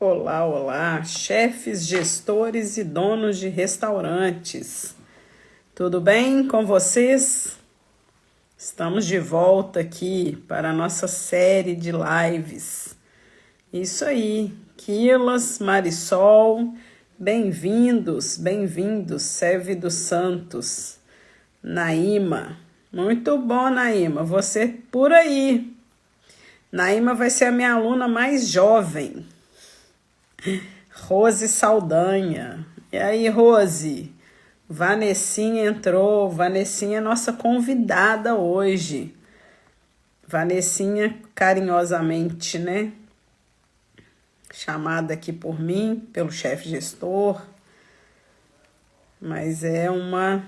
Olá, olá, chefes, gestores e donos de restaurantes. Tudo bem com vocês? Estamos de volta aqui para a nossa série de lives. Isso aí, Quilas, Marisol, bem-vindos, Sérvio dos Santos, Naíma. Muito bom, Naíma, você por aí. Naíma vai ser a minha aluna mais jovem. Rose Saldanha. E aí, Rose? Vanessinha entrou. Vanessinha é nossa convidada hoje. Vanessinha, carinhosamente, né? Chamada aqui por mim, pelo chefe gestor. Mas é uma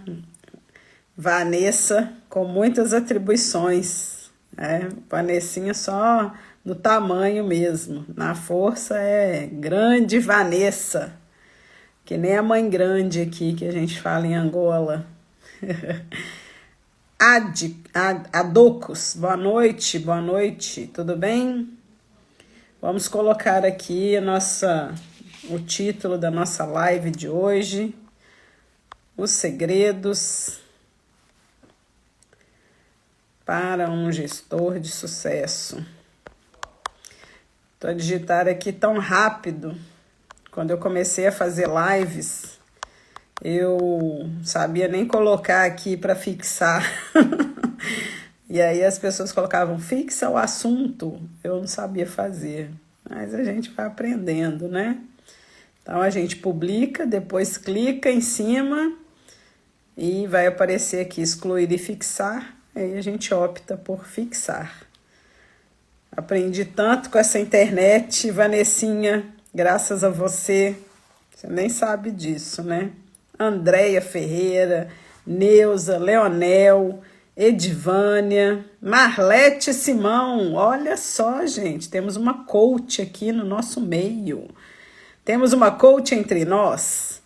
Vanessa com muitas atribuições. Né? Vanessinha só no tamanho mesmo. Na força é grande Vanessa. Que nem a mãe grande aqui que a gente fala em Angola. Adocos, boa noite, tudo bem? Vamos colocar aqui o título da nossa live de hoje. Os segredos para um gestor de sucesso. Estou a digitar aqui tão rápido. Quando eu comecei a fazer lives, eu sabia nem colocar aqui para fixar. E aí as pessoas colocavam, fixa o assunto. Eu não sabia fazer, mas a gente vai aprendendo, né? Então a gente publica, depois clica em cima e vai aparecer aqui excluir e fixar. Aí a gente opta por fixar. Aprendi tanto com essa internet, Vanessinha, graças a você. Você nem sabe disso, né? Andréia Ferreira, Neuza, Leonel, Edivânia, Marlete Simão. Olha só, gente, temos uma coach aqui no nosso meio. Temos uma coach entre nós.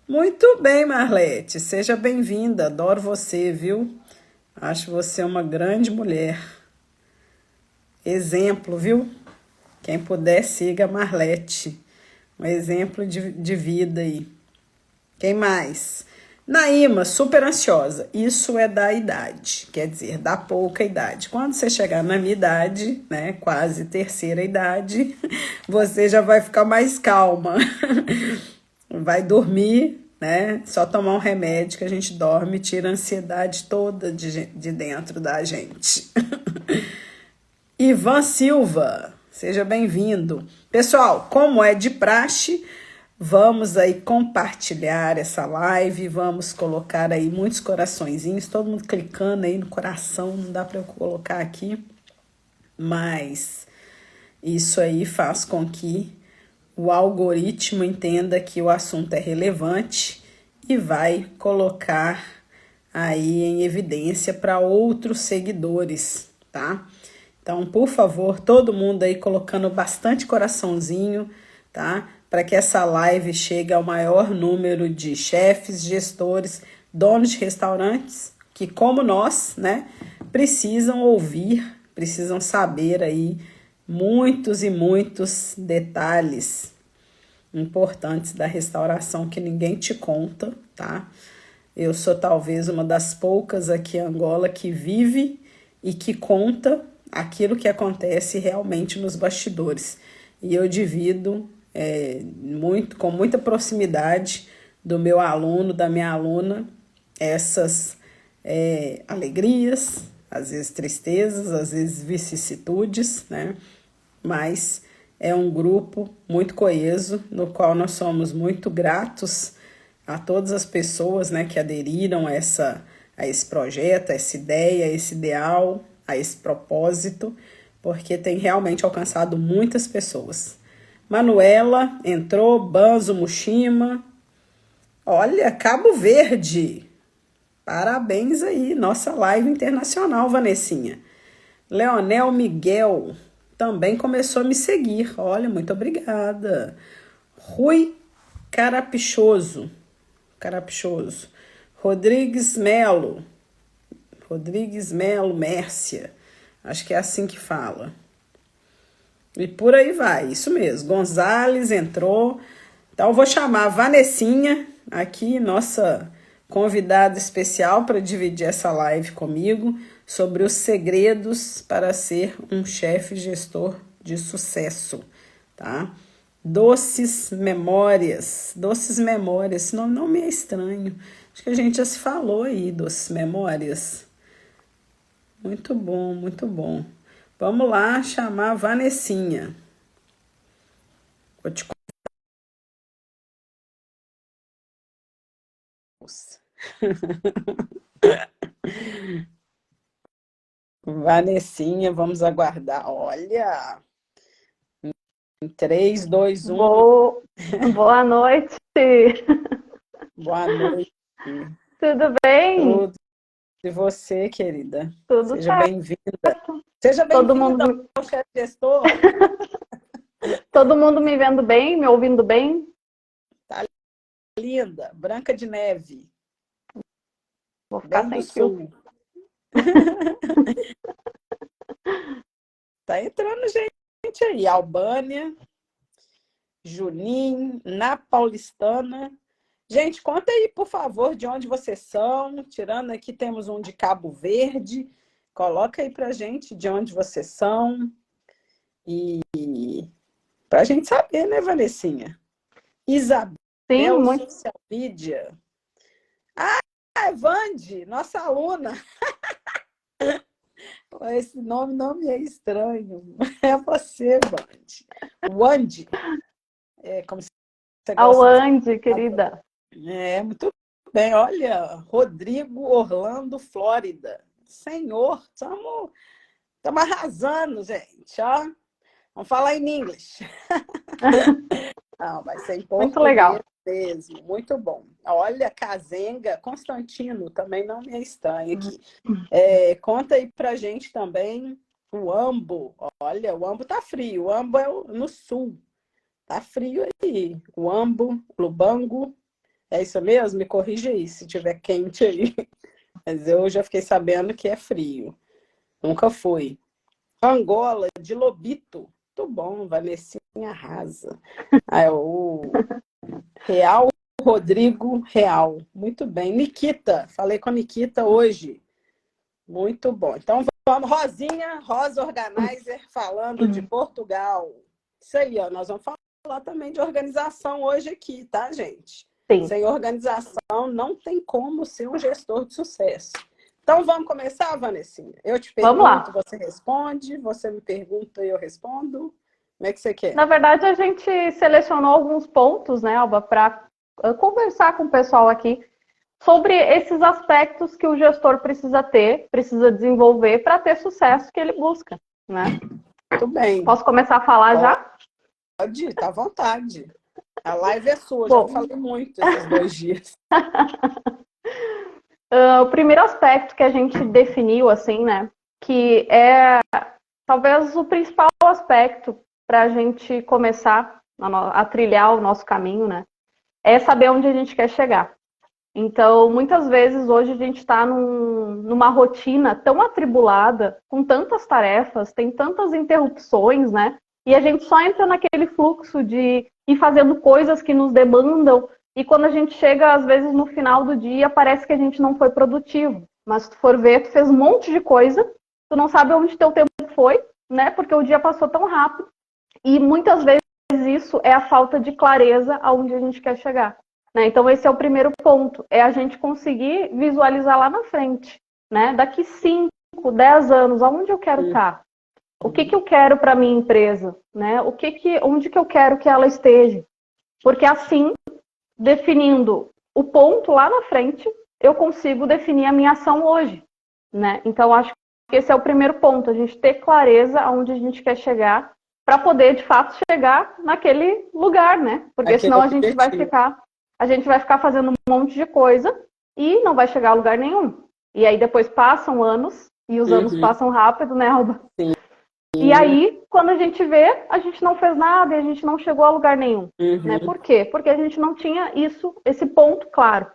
Muito bem, Marlete, seja bem-vinda. Adoro você, viu? Acho você uma grande mulher. Exemplo, viu? Quem puder, siga a Marlete. Um exemplo de vida aí. Quem mais? Naíma, super ansiosa. Isso é da idade, quer dizer, da pouca idade. Quando você chegar na minha idade, né, quase terceira idade, você já vai ficar mais calma. Vai dormir, né? Só tomar um remédio que a gente dorme e tira a ansiedade toda de dentro da gente. Ivan Silva, seja bem-vindo. Pessoal, como é de praxe, vamos aí compartilhar essa live, vamos colocar aí muitos coraçõezinhos, todo mundo clicando aí no coração, não dá para eu colocar aqui, mas isso aí faz com que o algoritmo entenda que o assunto é relevante e vai colocar aí em evidência para outros seguidores, tá? Então, por favor, todo mundo aí colocando bastante coraçãozinho, tá? Para que essa live chegue ao maior número de chefes, gestores, donos de restaurantes, que como nós, né, precisam ouvir, precisam saber aí muitos e muitos detalhes importantes da restauração que ninguém te conta, tá? Eu sou talvez uma das poucas aqui em Angola que vive e que conta aquilo que acontece realmente nos bastidores. E eu divido com muita proximidade do meu aluno, da minha aluna, essas alegrias, às vezes tristezas, às vezes vicissitudes, né? Mas é um grupo muito coeso, no qual nós somos muito gratos a todas as pessoas, né, que aderiram a esse projeto, a essa ideia, a esse ideal, a esse propósito, porque tem realmente alcançado muitas pessoas. Manuela entrou, Banzo Mushima, olha, Cabo Verde, parabéns aí, nossa live internacional, Vanessinha. Leonel Miguel também começou a me seguir, olha, muito obrigada. Rui Carapichoso, Rodrigues Melo, Mércia, acho que é assim que fala. E por aí vai, isso mesmo. Gonzales entrou. Então, eu vou chamar a Vanessinha aqui, nossa convidada especial, para dividir essa live comigo sobre os segredos para ser um chefe gestor de sucesso, tá? Doces Memórias, esse nome não me é estranho. Acho que a gente já se falou aí, Doces Memórias. Muito bom, muito bom. Vamos lá chamar a Vanessinha. Vou te Vanessinha, vamos aguardar. Olha, em 3, 2, 1. Boa noite. Boa noite. Tudo bem? Tudo. E você, querida? Tudo Seja certo. bem-vinda. Seja Todo bem-vinda mundo, ao chefe gestor. todo mundo me vendo bem, me ouvindo bem? Tá linda, Branca de Neve. Vou ficar Bem do sem fio. sul. Tá entrando gente aí. Albânia, Junim, na Paulistana. Gente, conta aí, por favor, de onde vocês são. Tirando aqui, temos um de Cabo Verde. Coloca aí pra gente de onde vocês são. E pra gente saber, né, Vanessinha? Isabel, Sim, muito. Social Media. Ah, é Vande, nossa aluna. Esse nome não me é estranho. É você, Vande. Wande. É como você gosta de Awande, querida. É, muito bem. Olha, Rodrigo Orlando, Flórida. Senhor, estamos arrasando, gente. Ó, vamos falar em inglês. Não, vai ser em Muito português legal. mesmo. Muito bom. Olha, Cazenga, Constantino, também não me é estranho aqui. Conta aí pra gente também o Ambo. Olha, o Ambo tá frio. O Ambo é no sul. Tá frio aí. O Ambo, Lubango. É isso mesmo? Me corrija aí se tiver quente aí. Mas eu já fiquei sabendo que é frio. Nunca fui. Angola, de Lobito. Muito bom, Vanessinha arrasa. Ah, é o Real Rodrigo Real. Muito bem. Nikita, falei com a Nikita hoje. Muito bom. Então vamos, Rosinha, Rosa Organizer, falando de Portugal. Isso aí, ó. Nós vamos falar também de organização hoje aqui, tá, gente? Sim. Sem organização não tem como ser um gestor de sucesso. Então vamos começar, Vanessinha? Eu te Vamos pergunto, lá. você responde, você me pergunta e eu respondo. Como é que você quer? Na verdade, a gente selecionou alguns pontos, né, Alba, para conversar com o pessoal aqui sobre esses aspectos que o gestor precisa ter, precisa desenvolver para ter sucesso que ele busca, né? Muito bem. Posso começar a falar já? Pode ir, tá à vontade. A live é sua, já Bom, falei muito esses 2 dias. O primeiro aspecto que a gente definiu, assim, né, que é talvez o principal aspecto para a gente começar a trilhar o nosso caminho, né, é saber onde a gente quer chegar. Então, muitas vezes, hoje a gente está numa rotina tão atribulada, com tantas tarefas, tem tantas interrupções, né? E a gente só entra naquele fluxo de ir fazendo coisas que nos demandam, e quando a gente chega, às vezes, no final do dia, parece que a gente não foi produtivo. Mas se tu for ver, tu fez um monte de coisa, tu não sabe onde teu tempo foi, né? Porque o dia passou tão rápido, e muitas vezes isso é a falta de clareza aonde a gente quer chegar. Então, esse é o primeiro ponto, é a gente conseguir visualizar lá na frente, né? Daqui 5, 10 anos, aonde eu quero estar? O que eu quero para a minha empresa? Né? Onde que eu quero que ela esteja? Porque assim, definindo o ponto lá na frente, eu consigo definir a minha ação hoje. Né? Então, acho que esse é o primeiro ponto, a gente ter clareza aonde a gente quer chegar, para poder, de fato, chegar naquele lugar, né? Porque Aquele senão a objetivo. gente vai ficar fazendo um monte de coisa e não vai chegar a lugar nenhum. E aí depois passam anos, e os anos passam rápido, né, Alba? Sim. E aí, quando a gente vê, a gente não fez nada e a gente não chegou a lugar nenhum. Né? Por quê? Porque a gente não tinha esse ponto claro.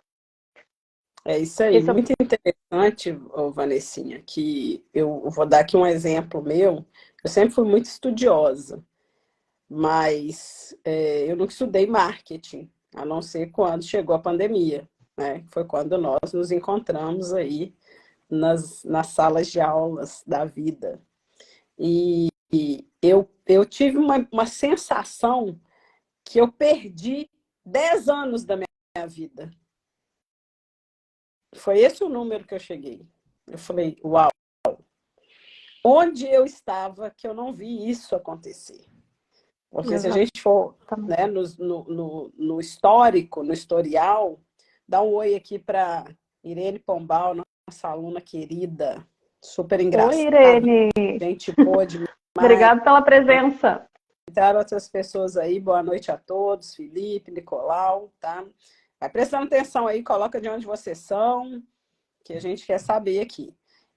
É isso aí, Esse é... muito interessante, ô, Vanessinha, que eu vou dar aqui um exemplo meu. Eu sempre fui muito estudiosa, mas eu nunca estudei marketing, a não ser quando chegou a pandemia, né? Foi quando nós nos encontramos aí nas salas de aulas da vida. E eu tive uma sensação que eu perdi 10 anos da minha vida. Foi esse o número que eu cheguei. Eu falei, uau, onde eu estava que eu não vi isso acontecer? Porque se a gente for, né, no histórico, no historial, dá um oi aqui para Irene Pombal, nossa aluna querida, super Oi, engraçada, Irene. gente boa demais. Obrigada pela presença. Entraram outras pessoas aí, boa noite a todos, Felipe, Nicolau, tá? Vai prestando atenção aí, coloca de onde vocês são, que a gente quer saber aqui.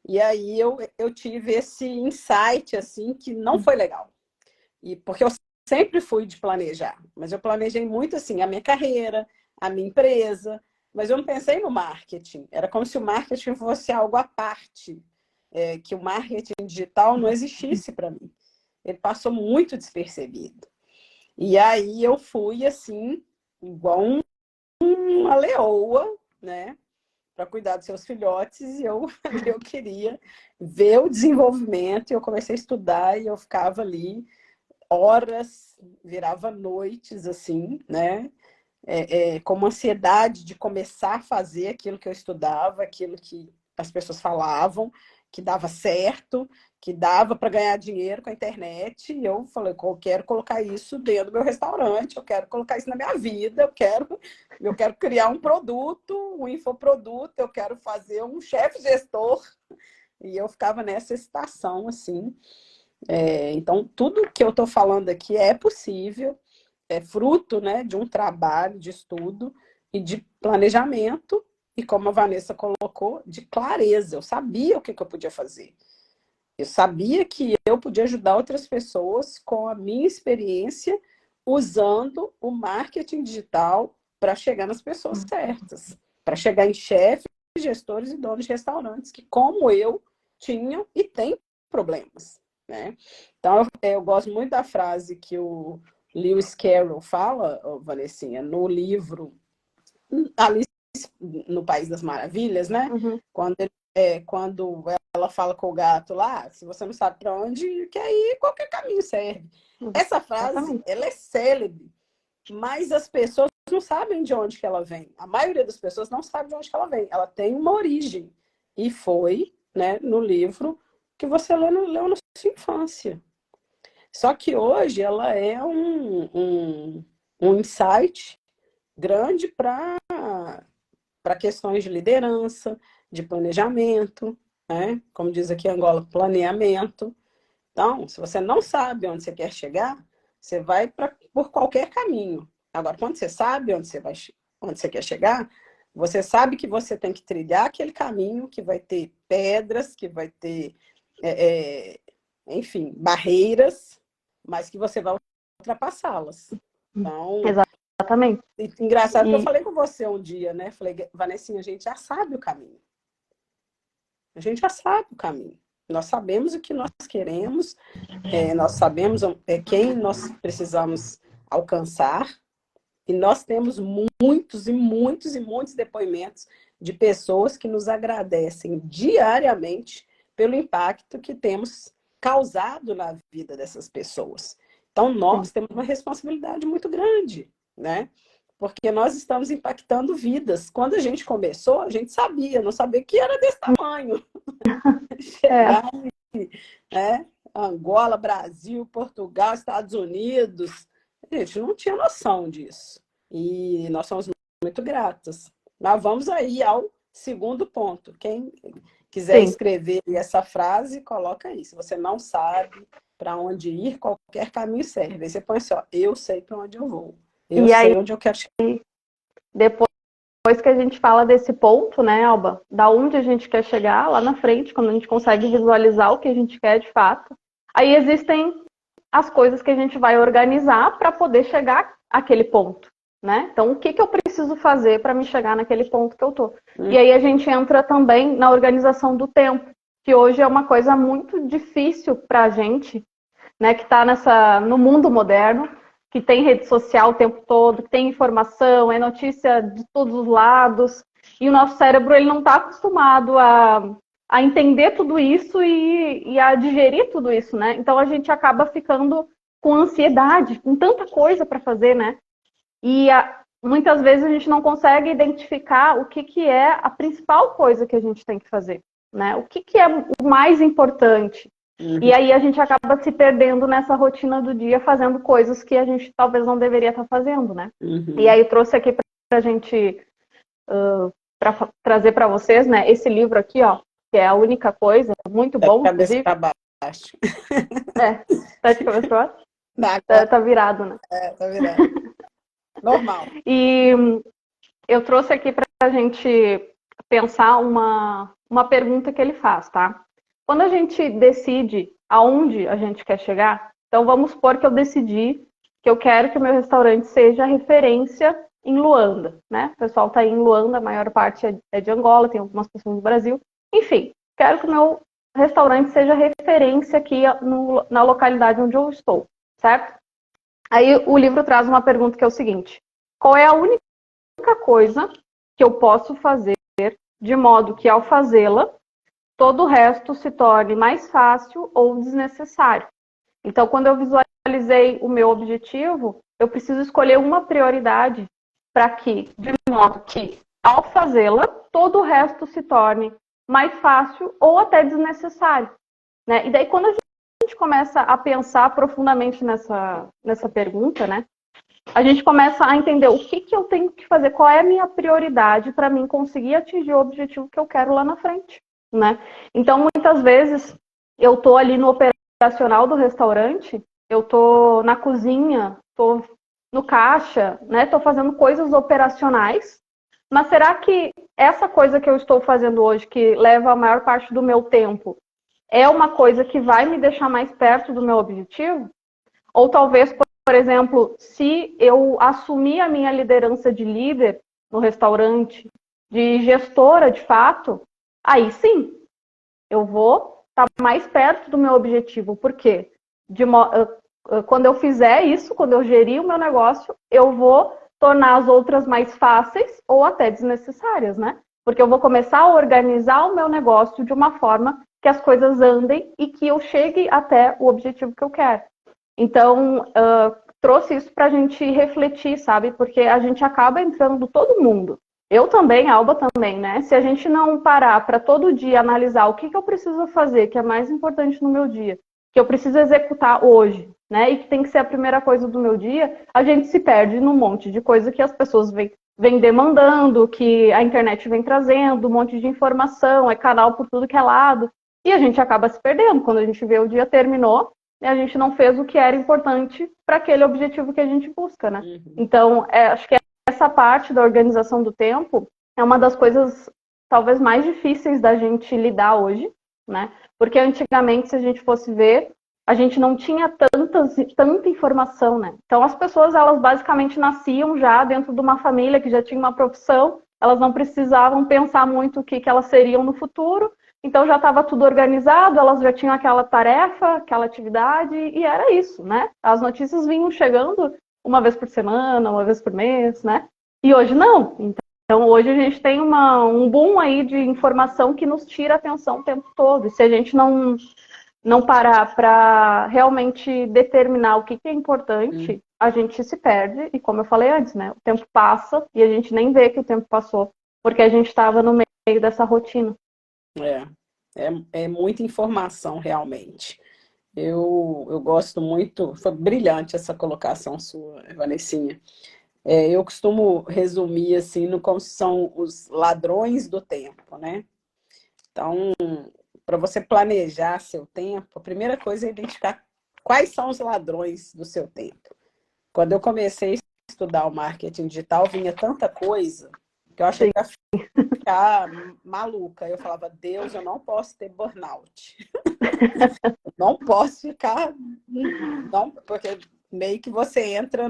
E aí eu tive esse insight, assim, que não foi legal. E porque eu sempre fui de planejar, mas eu planejei muito, assim, a minha carreira, a minha empresa, mas eu não pensei no marketing. Era como se o marketing fosse algo à parte, que o marketing digital não existisse para mim. Ele passou muito despercebido. E aí eu fui, assim, igual uma leoa, né? Para cuidar dos seus filhotes, e eu queria ver o desenvolvimento, e eu comecei a estudar, e eu ficava ali horas, virava noites, assim, né? Com uma ansiedade de começar a fazer aquilo que eu estudava, aquilo que as pessoas falavam, que dava certo, que dava para ganhar dinheiro com a internet. E eu falei, eu quero colocar isso dentro do meu restaurante, eu quero colocar isso na minha vida, eu quero criar um produto, um infoproduto, eu quero fazer um chefe gestor. E eu ficava nessa estação, assim. Então, tudo que eu estou falando aqui é possível, é fruto, né, de um trabalho de estudo e de planejamento, e como a Vanessa colocou, de clareza. Eu sabia o que eu podia fazer. Eu sabia que eu podia ajudar outras pessoas com a minha experiência, usando o marketing digital para chegar nas pessoas certas, para chegar em chefes, gestores e donos de restaurantes que, como eu, tinham e têm problemas, né? Então, eu gosto muito da frase que o Lewis Carroll fala, Vanessinha, no livro Alice no País das Maravilhas, né? Uhum. Quando ela fala com o gato lá, se você não sabe para onde quer ir, qualquer caminho serve. Essa frase, ela é célebre, mas as pessoas não sabem de onde que ela vem. A maioria das pessoas não sabe de onde que ela vem. Ela tem uma origem. E foi, né, no livro que você leu na sua infância. Só que hoje ela é um insight grande para questões de liderança, de planejamento, né? Como diz aqui em Angola, planeamento. Então, se você não sabe onde você quer chegar, você vai por qualquer caminho. Agora, quando você sabe onde você quer chegar, você sabe que você tem que trilhar aquele caminho que vai ter pedras, que vai ter, enfim, barreiras, mas que você vai ultrapassá-las. Então, exatamente. Engraçado que eu falei com você um dia, né? Falei, Vanessinha, a gente já sabe o caminho. A gente já sabe o caminho. Nós sabemos o que nós queremos, nós sabemos quem nós precisamos alcançar, e nós temos muitos e muitos e muitos depoimentos de pessoas que nos agradecem diariamente pelo impacto que temos causado na vida dessas pessoas. Então, nós temos uma responsabilidade muito grande, né? Porque nós estamos impactando vidas. Quando a gente começou, a gente sabia, não sabia que era desse tamanho. Chegar em, né, Angola, Brasil, Portugal, Estados Unidos, a gente não tinha noção disso. E nós somos muito gratas. Mas vamos aí ao segundo ponto. Quem quiser escrever essa frase, coloca aí. Se você não sabe para onde ir, qualquer caminho serve. Aí você põe assim, ó, eu sei para onde eu vou. Eu sei onde eu quero chegar. Depois que a gente fala desse ponto, né, Alba, da onde a gente quer chegar lá na frente, quando a gente consegue visualizar o que a gente quer de fato, aí existem as coisas que a gente vai organizar para poder chegar àquele ponto, né? Então, o que eu preciso preciso fazer para me chegar naquele ponto que eu tô. E aí a gente entra também na organização do tempo, que hoje é uma coisa muito difícil para a gente, né, que está no mundo moderno, que tem rede social o tempo todo, que tem informação, é notícia de todos os lados, e o nosso cérebro ele não está acostumado a entender tudo isso e a digerir tudo isso, né? Então a gente acaba ficando com ansiedade, com tanta coisa para fazer, né? E muitas vezes a gente não consegue identificar o que é a principal coisa que a gente tem que fazer, né? O que é o mais importante. E aí a gente acaba se perdendo nessa rotina do dia, fazendo coisas que a gente talvez não deveria estar fazendo, né? E aí eu trouxe aqui para a gente trazer para vocês, né? Esse livro aqui, ó, que é a única coisa, muito bom, inclusive. Cabeça para baixo. Tá de cabeça para baixo? Tá virado, né? Tá virado. Normal. E eu trouxe aqui para a gente pensar uma pergunta que ele faz, tá? Quando a gente decide aonde a gente quer chegar, então vamos supor que eu decidi que eu quero que o meu restaurante seja referência em Luanda, né? O pessoal está aí em Luanda, a maior parte é de Angola, tem algumas pessoas do Brasil. Enfim, quero que o meu restaurante seja referência aqui na localidade onde eu estou, certo? Aí o livro traz uma pergunta que é o seguinte: qual é a única coisa que eu posso fazer de modo que, ao fazê-la, todo o resto se torne mais fácil ou desnecessário? Então, quando eu visualizei o meu objetivo, eu preciso escolher uma prioridade para que, de modo que, ao fazê-la, todo o resto se torne mais fácil ou até desnecessário, né? E daí, quando a gente começa a pensar profundamente nessa pergunta, né, a gente começa a entender o que eu tenho que fazer, qual é a minha prioridade para mim conseguir atingir o objetivo que eu quero lá na frente, né? Então, muitas vezes, eu estou ali no operacional do restaurante, eu estou na cozinha, estou no caixa, né? Estou fazendo coisas operacionais, mas será que essa coisa que eu estou fazendo hoje, que leva a maior parte do meu tempo, é uma coisa que vai me deixar mais perto do meu objetivo? Ou talvez, por exemplo, se eu assumir a minha liderança de líder no restaurante, de gestora de fato, aí sim, eu vou estar mais perto do meu objetivo. Por quê? Quando eu fizer isso, quando eu gerir o meu negócio, eu vou tornar as outras mais fáceis ou até desnecessárias, né? Porque eu vou começar a organizar o meu negócio de uma forma que as coisas andem e que eu chegue até o objetivo que eu quero. Então, trouxe isso para a gente refletir, sabe? Porque a gente acaba entrando todo mundo. Eu também, a Alba também, né? Se a gente não parar para todo dia analisar o que eu preciso fazer, que é mais importante no meu dia, que eu preciso executar hoje, né? E que tem que ser a primeira coisa do meu dia, a gente se perde num monte de coisa que as pessoas vêm demandando, que a internet vem trazendo, um monte de informação, é canal por tudo que é lado. E a gente acaba se perdendo. Quando a gente vê o dia terminou, a gente não fez o que era importante para aquele objetivo que a gente busca, né? Então, acho que essa parte da organização do tempo é uma das coisas talvez mais difíceis da gente lidar hoje, né? Porque antigamente, se a gente fosse ver, a gente não tinha tanta informação, né? Então, as pessoas, elas basicamente nasciam já dentro de uma família que já tinha uma profissão, elas não precisavam pensar muito o que elas seriam no futuro. Então já estava tudo organizado, elas já tinham aquela tarefa, aquela atividade, e era isso, né? As notícias vinham chegando uma vez por semana, uma vez por mês, né? E hoje não. Então hoje a gente tem um boom aí de informação que nos tira a atenção o tempo todo. E se a gente não parar para realmente determinar o que é importante, a gente se perde. E como eu falei antes, né? O tempo passa e a gente nem vê que o tempo passou, porque a gente estava no meio dessa rotina. É muita informação, realmente. Eu gosto muito, foi brilhante essa colocação sua, Vanessinha. Eu costumo resumir assim, como são os ladrões do tempo, né? Então, para você planejar seu tempo, a primeira coisa é identificar quais são os ladrões do seu tempo. Quando eu comecei a estudar o marketing digital, vinha tanta coisa que eu achei que ia ficar maluca. Eu falava, Deus, eu não posso ter burnout. Eu não posso ficar... Não, porque meio que você entra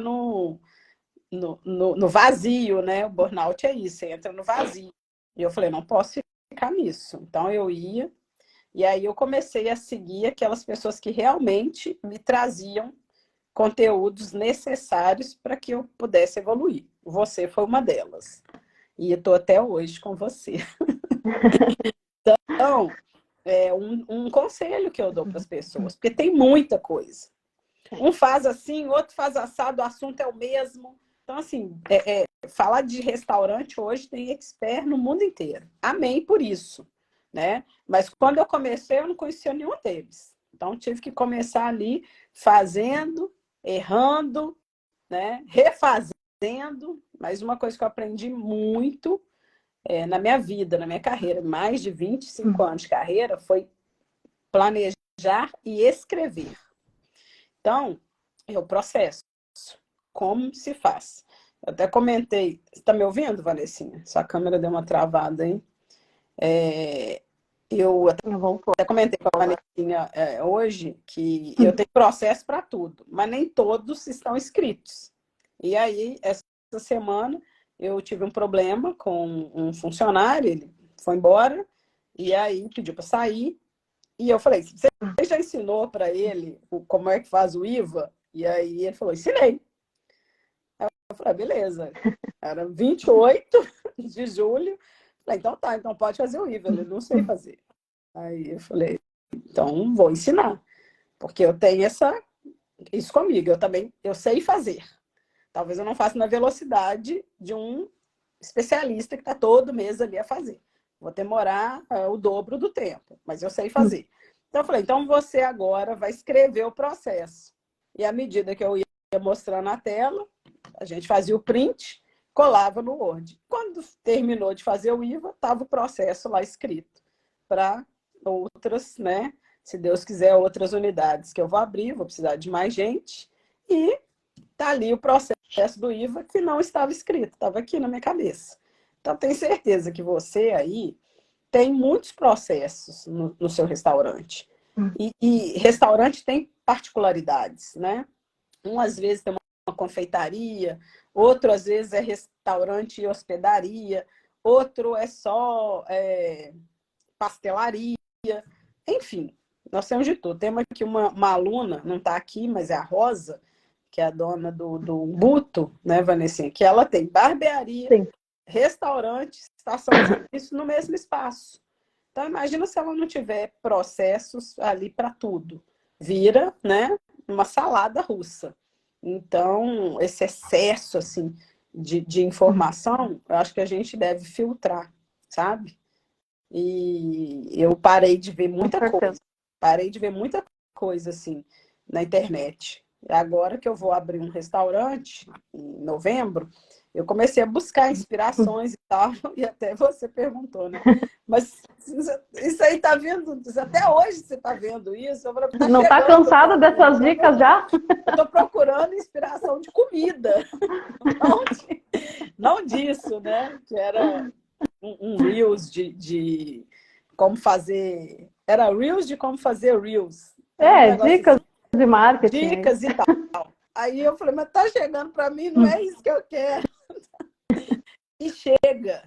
no vazio, né? O burnout é isso, você entra no vazio. E eu falei, não posso ficar nisso. Então eu ia, e aí eu comecei a seguir aquelas pessoas que realmente me traziam conteúdos necessários para que eu pudesse evoluir. Você foi uma delas. E eu estou até hoje com você. Então, é um conselho que eu dou para as pessoas, porque tem muita coisa. Um faz assim, outro faz assado, o assunto é o mesmo. Então, assim, falar de restaurante hoje tem expert no mundo inteiro. Amém por isso, né? Mas quando eu comecei, eu não conhecia nenhum deles. Então, tive que começar ali fazendo, errando, né? Refazendo. Mas uma coisa que eu aprendi muito na minha vida, na minha carreira, mais de 25 anos de carreira, foi planejar e escrever. Então, é o processo. Como se faz? Eu até comentei. Você está me ouvindo, Vanessinha? Sua câmera deu uma travada, hein? Eu até comentei com a Vanessinha hoje que eu tenho processo para tudo, mas nem todos estão escritos. E aí, essa semana, eu tive um problema com um funcionário, ele foi embora, e aí pediu para sair. E eu falei, você já ensinou para ele como é que faz o IVA? E aí ele falou, ensinei. Eu falei, beleza. Era 28 de julho. Falei, então tá, então pode fazer o IVA. Ele não sei fazer. Aí eu falei, então vou ensinar. Porque eu tenho isso comigo. Eu sei fazer. Talvez eu não faça na velocidade de um especialista que está todo mês ali a fazer. Vou demorar o dobro do tempo, mas eu sei fazer. Então eu falei, então você agora vai escrever o processo. E à medida que eu ia mostrando na tela, a gente fazia o print, colava no Word. Quando terminou de fazer o IVA, estava o processo lá escrito para outras, né? Se Deus quiser, outras unidades que eu vou abrir, vou precisar de mais gente. E tá ali o processo do IVA que não estava escrito, estava aqui na minha cabeça. Então, tenho certeza que você aí tem muitos processos no seu restaurante. E restaurante tem particularidades, né? Um, às vezes, tem uma confeitaria, outro, às vezes, é restaurante e hospedaria, outro é só pastelaria. Enfim, nós temos de tudo. Temos aqui uma aluna, não está aqui, mas é a Rosa, que é a dona do Buto, né, Vanessinha? Que ela tem barbearia, sim, restaurante, estação de serviço no mesmo espaço. Então, imagina se ela não tiver processos ali para tudo. Vira, né, uma salada russa. Então, esse excesso, assim, de informação, eu acho que a gente deve filtrar, sabe? E eu parei de ver muita coisa. Parei de ver muita coisa, assim, na internet. Agora que eu vou abrir um restaurante, em novembro, eu comecei a buscar inspirações e tal, e até você perguntou, né? Mas isso aí tá vendo, até hoje você tá vendo isso. Eu falei, tá não tá cansada dessas mim. dicas já? Eu tô procurando inspiração de comida, não disso, né? Que era um Reels de como fazer. Era Reels de como fazer Reels. Dicas assim, de marketing. Dicas e tal. Aí eu falei, mas tá chegando para mim, não é isso que eu quero. E chega.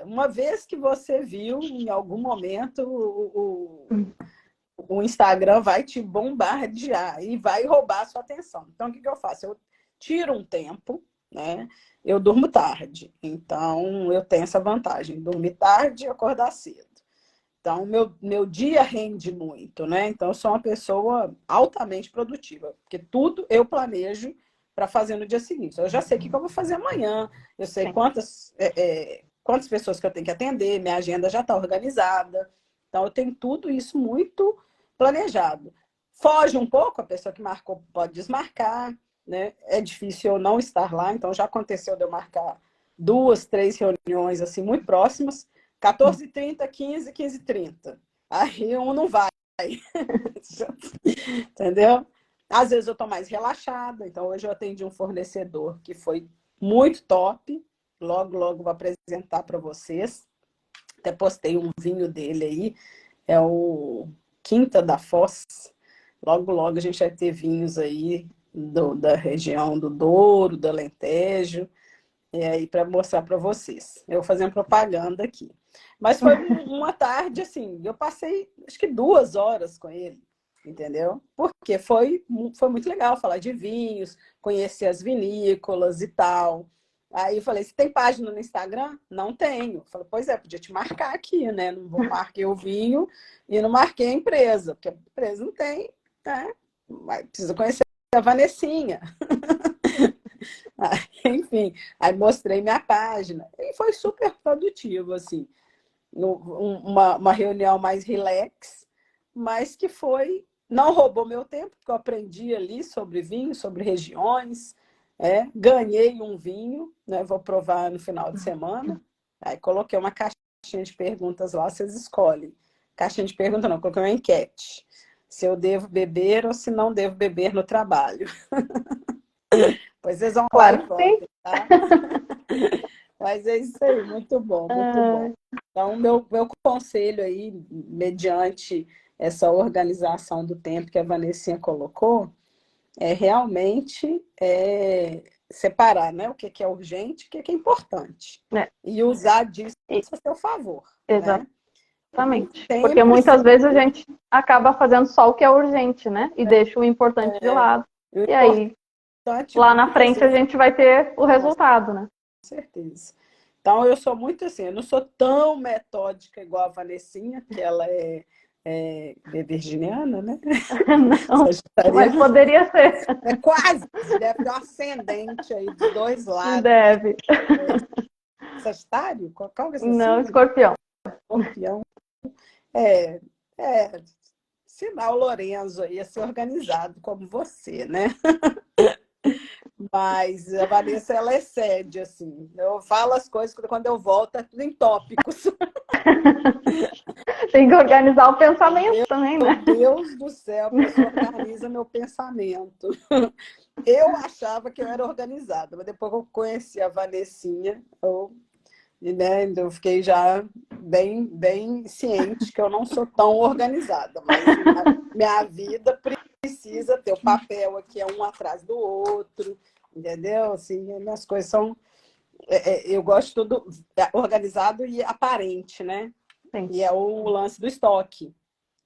Uma vez que você viu, em algum momento, o Instagram vai te bombardear e vai roubar a sua atenção. Então, o que eu faço? Eu tiro um tempo, né? Eu durmo tarde. Então, eu tenho essa vantagem. Dormir tarde e acordar cedo. Então, meu dia rende muito, né? Então, eu sou uma pessoa altamente produtiva, porque tudo eu planejo para fazer no dia seguinte. Eu já sei o que eu vou fazer amanhã, eu sei quantas pessoas que eu tenho que atender, minha agenda já está organizada. Então, eu tenho tudo isso muito planejado. Foge um pouco, a pessoa que marcou pode desmarcar, né? É difícil eu não estar lá, então já aconteceu de eu marcar 2, 3 reuniões assim muito próximas, 14h30, 15, 15h30. Aí um não vai. Entendeu? Às vezes eu tô mais relaxada. Então, hoje eu atendi um fornecedor que foi muito top. Logo, logo vou apresentar para vocês. Até postei um vinho dele aí. É o Quinta da Foz. Logo, logo a gente vai ter vinhos aí da região do Douro, do Alentejo, e aí para mostrar para vocês. Eu fazendo propaganda aqui. Mas foi uma tarde, assim, eu passei acho que 2 horas com ele, entendeu? Porque foi muito legal falar de vinhos, conhecer as vinícolas e tal. Aí eu falei, você tem página no Instagram? Não tenho. Falei, pois é, podia te marcar aqui, né? Não vou marquei o vinho e não marquei a empresa, porque a empresa não tem, né? Mas precisa conhecer a Vanessinha. Enfim, aí mostrei minha página. E foi super produtivo, assim. Uma reunião mais relax, mas que foi. Não roubou meu tempo, porque eu aprendi ali sobre vinho, sobre regiões. Ganhei um vinho, né? Vou provar no final de semana. Aí coloquei uma caixinha de perguntas lá, vocês escolhem. Caixinha de perguntas não, coloquei uma enquete. Se eu devo beber ou se não devo beber no trabalho. Pois vocês vão lá Claro e que sim. votem, tá? Mas é isso aí, muito bom, muito bom. Então, meu conselho aí, mediante essa organização do tempo que a Vanessinha colocou, é realmente separar, né? O que é urgente e o que é importante. É, E usar disso e- a seu favor, né? E exatamente. Porque sempre, muitas sempre, vezes a gente acaba fazendo só o que é urgente, né? E deixa o importante de lado. o E aí, importante lá na muitas frente, a vezes, gente vai ter o com resultado, né? certeza. Então, eu sou muito assim, eu não sou tão metódica igual a Vanessinha, que ela é virginiana, né? Não, mas Sagitariana. poderia ser. É quase, deve ter um ascendente aí dos dois lados. Deve. Sagitário? Qual que é esse Não, signo? escorpião. Escorpião. É, é, sinal Lorenzo aí a ser organizado como você, né? Mas a Vanessa, ela excede, assim. Eu falo as coisas, quando eu volto, é tudo em tópicos. Tem que organizar o pensamento também, Meu né? Deus do céu, a pessoa organiza meu pensamento. Eu achava que eu era organizada, mas depois que eu conheci a Vanessinha, eu fiquei já bem ciente que eu não sou tão organizada, mas minha vida precisa ter o papel aqui, é um atrás do outro, entendeu? Assim, minhas coisas são. Eu gosto tudo organizado e aparente, né? Sim. E é o lance do estoque.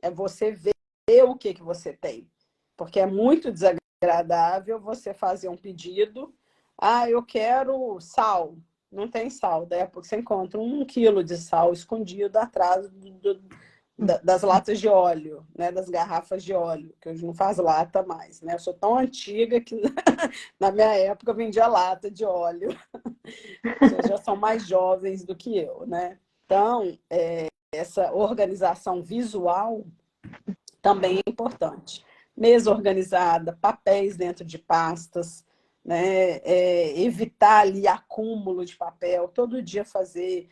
É você ver o que você tem. Porque é muito desagradável você fazer um pedido. Ah, eu quero sal. Não tem sal. Daí a pouco você encontra 1 quilo de sal escondido atrás das latas de óleo, né? Das garrafas de óleo, que hoje não faz lata mais, né? Eu sou tão antiga que na minha época eu vendia lata de óleo. Vocês já são mais jovens do que eu, né? Então, essa organização visual também é importante. Mesa organizada, papéis dentro de pastas, né? Evitar ali acúmulo de papel, todo dia fazer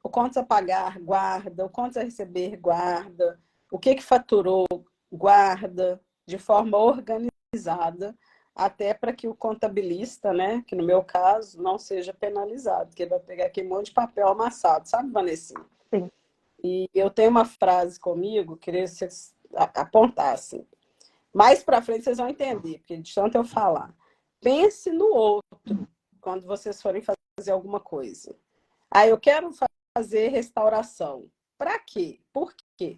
o quanto a pagar, guarda, o quanto a receber, guarda, o que faturou, guarda, de forma organizada, até para que o contabilista, né, que no meu caso, não seja penalizado, porque ele vai pegar aquele monte de papel amassado, sabe, Vanessa? Sim. E eu tenho uma frase comigo, queria que vocês apontassem. Mais para frente vocês vão entender, porque de tanto eu falar. Pense no outro quando vocês forem fazer alguma coisa. Eu quero fazer restauração. Para quê? Por quê?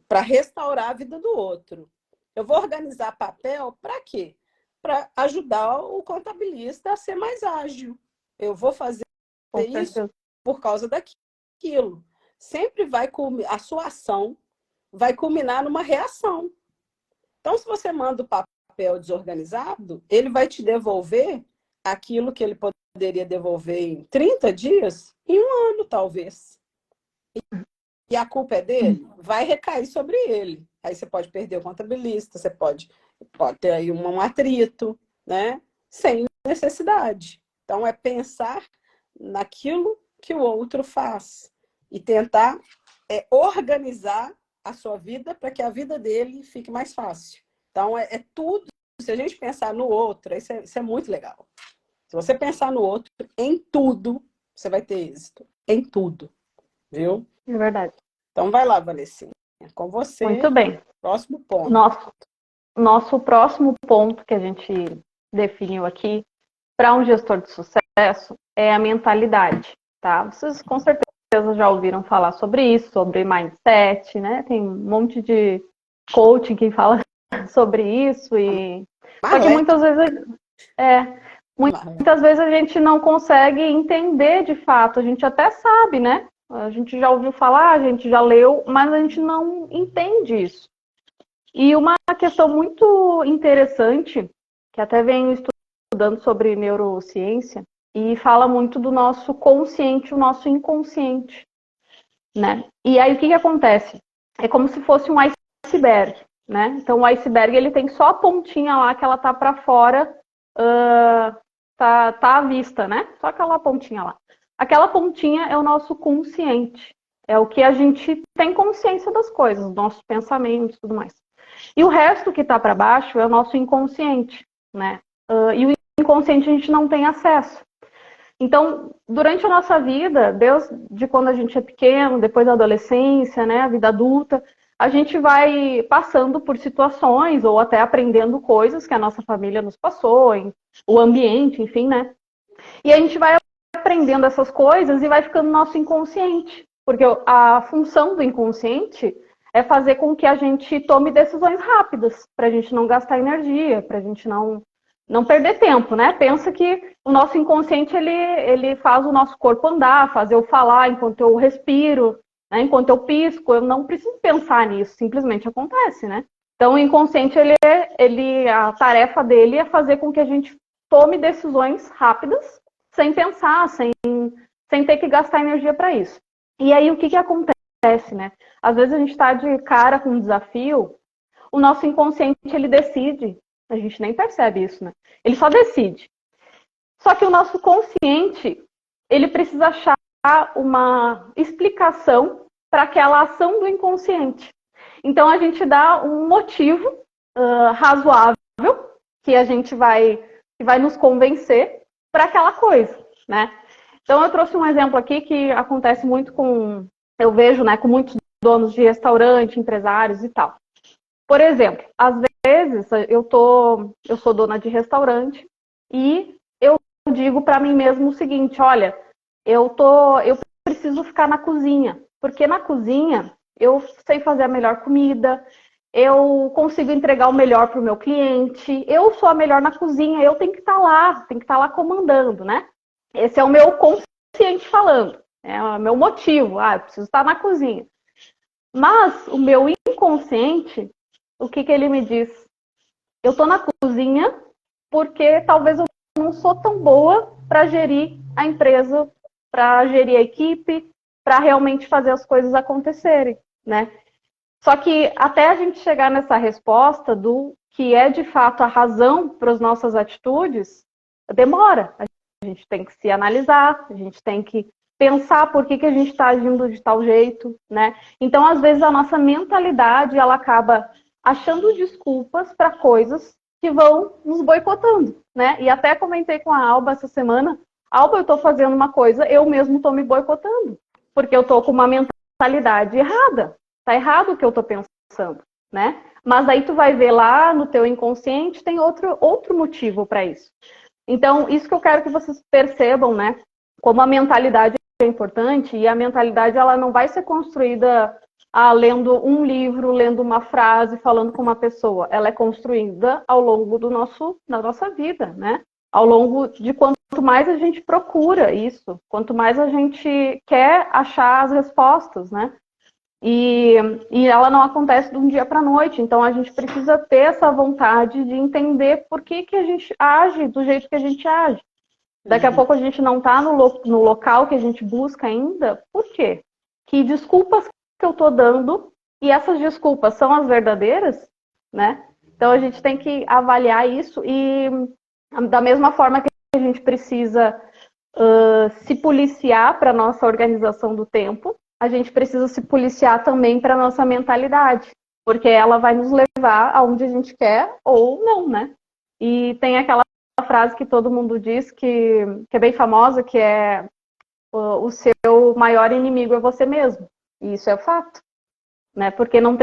Para restaurar a vida do outro. Eu vou organizar papel para quê? Para ajudar o contabilista a ser mais ágil. Eu vou fazer Com isso certeza. por causa daquilo. Sempre a sua ação vai culminar numa reação. Então, se você manda o papel desorganizado, ele vai te devolver aquilo que ele poderia devolver em 30 dias, em 1 ano, talvez. E a culpa é dele? Vai recair sobre ele. Aí você pode perder o contabilista, você pode ter aí um atrito, né? Sem necessidade. Então, é pensar naquilo que o outro faz e tentar organizar a sua vida para que a vida dele fique mais fácil. Então, é tudo. Se a gente pensar no outro, isso é muito legal. Se você pensar no outro, em tudo, você vai ter êxito. Em tudo. Viu? É verdade. Então, vai lá, Vanessinha. Com Muito você, bem. próximo ponto. Nossa, nosso próximo ponto que a gente definiu aqui para um gestor de sucesso é a mentalidade, tá? Vocês com certeza já ouviram falar sobre isso, sobre mindset, né? Tem um monte de coaching que fala sobre isso e só que muitas vezes a gente não consegue entender de fato. A gente até sabe, né? A gente já ouviu falar, a gente já leu, mas a gente não entende isso. E uma questão muito interessante, que até venho estudando sobre neurociência, e fala muito do nosso consciente e o nosso inconsciente, né? E aí o que acontece? É como se fosse um iceberg, né? Então o iceberg ele tem só a pontinha lá que ela tá para fora, tá à vista, né? Só aquela pontinha lá. Aquela pontinha é o nosso consciente, é o que a gente tem consciência das coisas, dos nossos pensamentos, tudo mais. E o resto que tá para baixo é o nosso inconsciente, né? E o inconsciente a gente não tem acesso. Então, durante a nossa vida, desde quando a gente é pequeno, depois da adolescência, né, a vida adulta, a gente vai passando por situações ou até aprendendo coisas que a nossa família nos passou, o ambiente, enfim, né? E a gente vai aprendendo essas coisas e vai ficando no nosso inconsciente, porque a função do inconsciente é fazer com que a gente tome decisões rápidas, para a gente não gastar energia, para a gente não perder tempo, né? Pensa que o nosso inconsciente, ele faz o nosso corpo andar, faz eu falar enquanto eu respiro, né? Enquanto eu pisco, eu não preciso pensar nisso, simplesmente acontece, né? Então, o inconsciente, a tarefa dele é fazer com que a gente tome decisões rápidas, sem pensar, sem ter que gastar energia para isso. E aí, o que acontece, né? Às vezes a gente está de cara com um desafio, o nosso inconsciente, ele decide. A gente nem percebe isso, né? Ele só decide. Só que o nosso consciente, ele precisa achar uma explicação para aquela ação do inconsciente. Então, a gente dá um motivo razoável que a gente que vai nos convencer para aquela coisa, né? Então, eu trouxe um exemplo aqui que acontece muito eu vejo, né, com muitos donos de restaurante, empresários e tal. Por exemplo, às vezes eu sou dona de restaurante e eu digo para mim mesmo o seguinte: olha, eu preciso ficar na cozinha, porque na cozinha eu sei fazer a melhor comida, eu consigo entregar o melhor para o meu cliente, eu sou a melhor na cozinha, eu tenho que estar lá comandando, né? Esse é o meu consciente falando, é o meu motivo, eu preciso estar na cozinha. Mas o meu inconsciente, o que ele me diz? Eu tô na cozinha porque talvez eu não sou tão boa para gerir a empresa, para gerir a equipe, para realmente fazer as coisas acontecerem, né? Só que até a gente chegar nessa resposta do que é de fato a razão para as nossas atitudes, demora. A gente tem que se analisar, a gente tem que pensar por que a gente está agindo de tal jeito, né? Então, às vezes, a nossa mentalidade, ela acaba achando desculpas para coisas que vão nos boicotando, né? E até comentei com a Alba essa semana, Alba, eu estou fazendo uma coisa, eu mesmo estou me boicotando, porque eu estou com uma mentalidade errada. Tá errado o que eu estou pensando, né? Mas aí tu vai ver lá no teu inconsciente, tem outro motivo para isso. Então, isso que eu quero que vocês percebam, né? Como a mentalidade é importante, e a mentalidade ela não vai ser construída lendo um livro, lendo uma frase, falando com uma pessoa. Ela é construída ao longo da nossa vida, né? Ao longo de quanto mais a gente procura isso, quanto mais a gente quer achar as respostas, né? E ela não acontece de um dia para a noite, então a gente precisa ter essa vontade de entender por que a gente age do jeito que a gente age. Daqui a pouco a gente não está no local que a gente busca ainda, por quê? Que desculpas que eu estou dando, e essas desculpas são as verdadeiras, né? Então a gente tem que avaliar isso e da mesma forma que a gente precisa se policiar para a nossa organização do tempo, a gente precisa se policiar também para a nossa mentalidade, porque ela vai nos levar aonde a gente quer ou não, né? E tem aquela frase que todo mundo diz, que é bem famosa, que é o seu maior inimigo é você mesmo. E isso é fato, né? Porque não